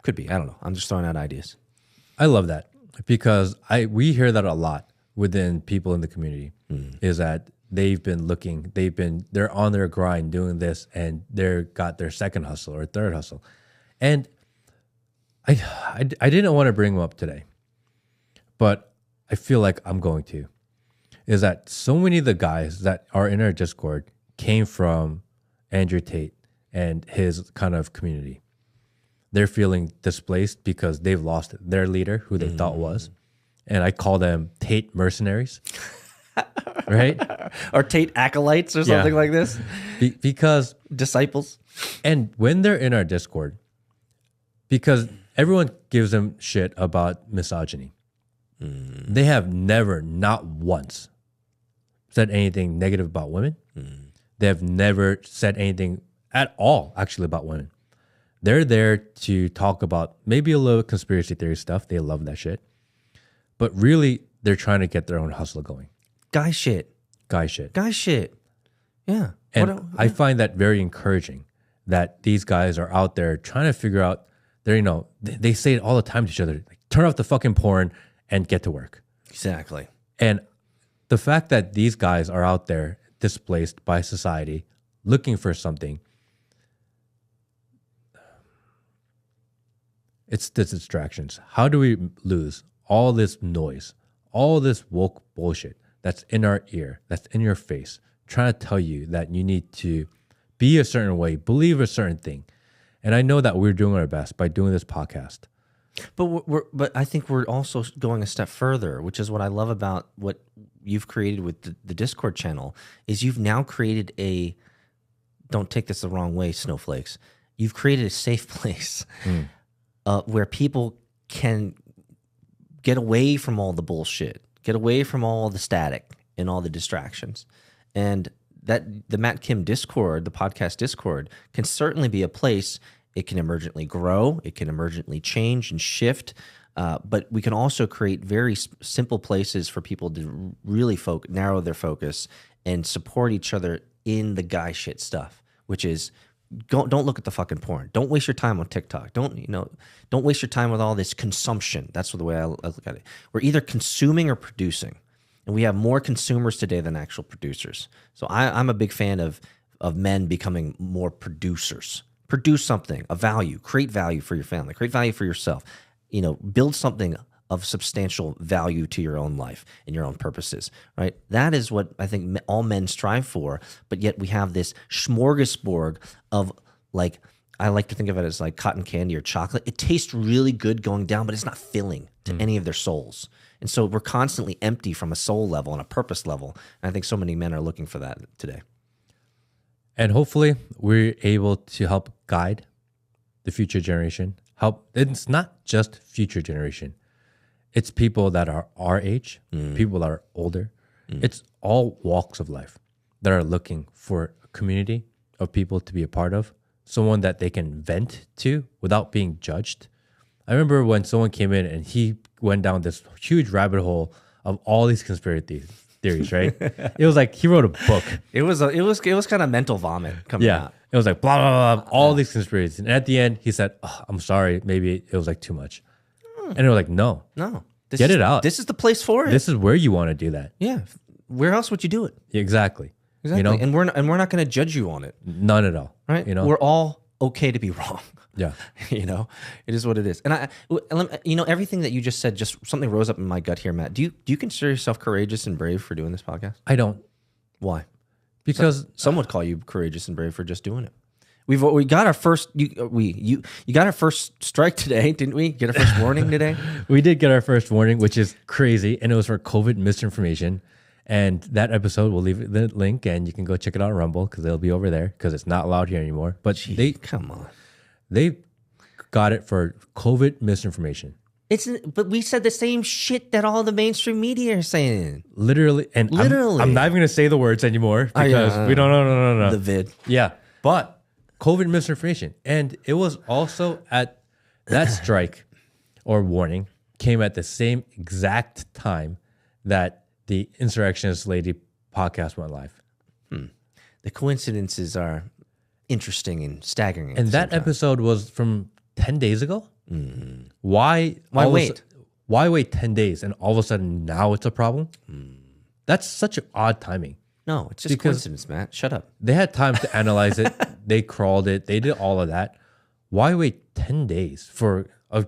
Could be. I don't know. I'm just throwing out ideas. I love that, because we hear that a lot within people in the community, is that they're on their grind doing this, and got their second hustle or third hustle. And I didn't want to bring them up today, but I feel like I'm going to, is that so many of the guys that are in our Discord came from Andrew Tate and his kind of community. They're feeling displaced because they've lost their leader, who they thought was. And I call them Tate mercenaries, right? Or Tate acolytes or something like this. Because disciples. And when they're in our Discord, because everyone gives them shit about misogyny, they have never, not once, said anything negative about women. They have never said anything at all, actually, about women. They're there to talk about maybe a little conspiracy theory stuff. They love that shit. But really, they're trying to get their own hustle going. Guy shit. Yeah. And I find that very encouraging, that these guys are out there trying to figure out, they say it all the time to each other, like, turn off the fucking porn and get to work. Exactly. And the fact that these guys are out there displaced by society, looking for something, it's the distractions. How do we lose all this noise, all this woke bullshit that's in our ear, that's in your face, trying to tell you that you need to be a certain way, believe a certain thing? And I know that we're doing our best by doing this podcast. But I think we're also going a step further, which is what I love about what you've created with the Discord channel, is you've now created don't take this the wrong way, snowflakes, you've created a safe place where people can get away from all the bullshit, get away from all the static and all the distractions. And that the Matt Kim Discord, the podcast Discord, can certainly be a place. It can emergently grow, it can emergently change and shift, but we can also create very simple places for people to really narrow their focus and support each other in the guy shit stuff, which is, don't look at the fucking porn. Don't waste your time on TikTok. Don't waste your time with all this consumption. That's the way I look at it. We're either consuming or producing, and we have more consumers today than actual producers. So I'm a big fan of men becoming more producers. Produce something, a value, create value for your family, create value for yourself. Build something of substantial value to your own life and your own purposes, right? That is what I think all men strive for, but yet we have this smorgasbord of, like, I like to think of it as like cotton candy or chocolate. It tastes really good going down, but it's not filling to any of their souls. And so we're constantly empty from a soul level and a purpose level. And I think so many men are looking for that today. And hopefully we're able to help guide the future generation. It's not just future generation. It's people that are our age, people that are older. It's all walks of life that are looking for a community of people to be a part of, someone that they can vent to without being judged. I remember when someone came in and he went down this huge rabbit hole of all these conspiracy theories, right? It was like he wrote a book. It was kind of mental vomit coming out. It was like blah, blah, blah, all these conspiracies. And at the end, he said, I'm sorry, maybe it was like too much. And they were like, no. Get it out. This is the place for it. This is where you want to do that. Yeah. Where else would you do it? Exactly. Exactly. And we're not going to judge you on it. None at all. Right? We're all okay to be wrong. Yeah. It is what it is. And everything that you just said, just something rose up in my gut here, Matt. Do you consider yourself courageous and brave for doing this podcast? I don't. Why? Because some would call you courageous and brave for just doing it. We got our first you got our first strike today, didn't we? Get our first warning today? We did get our first warning, which is crazy, and it was for COVID misinformation. And that episode, we'll leave the link, and you can go check it out on Rumble because they'll be over there because it's not allowed here anymore. But come on, they got it for COVID misinformation. But we said the same shit that all the mainstream media are saying. Literally, and literally, I'm not even gonna say the words anymore because we don't know. The vid, yeah, but COVID misinformation, and it was also at that strike or warning came at the same exact time that the Insurrectionist Lady podcast went live. The coincidences are interesting and staggering. And that episode was from 10 days ago. Why wait? Why wait 10 days and all of a sudden now it's a problem? That's such odd timing. No, it's just coincidence, Matt. Shut up. They had time to analyze it. They crawled it. They did all of that. Why wait 10 days for a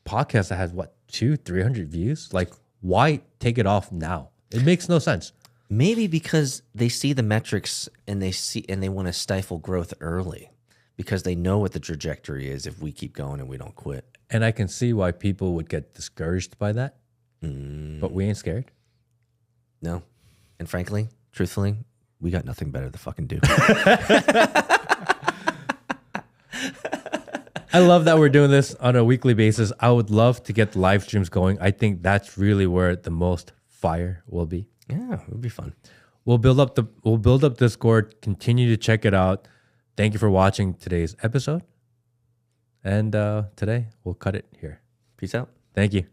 podcast that has 200-300 views? Like, why take it off now? It makes no sense. Maybe because they see the metrics and they want to stifle growth early because they know what the trajectory is if we keep going and we don't quit. And I can see why people would get discouraged by that. But we ain't scared. No. And frankly, truthfully, we got nothing better to fucking do. I love that we're doing this on a weekly basis. I would love to get the live streams going. I think that's really where the most fire will be. Yeah, it would be fun. We'll build up Discord. Continue to check it out. Thank you for watching today's episode. And today we'll cut it here. Peace out. Thank you.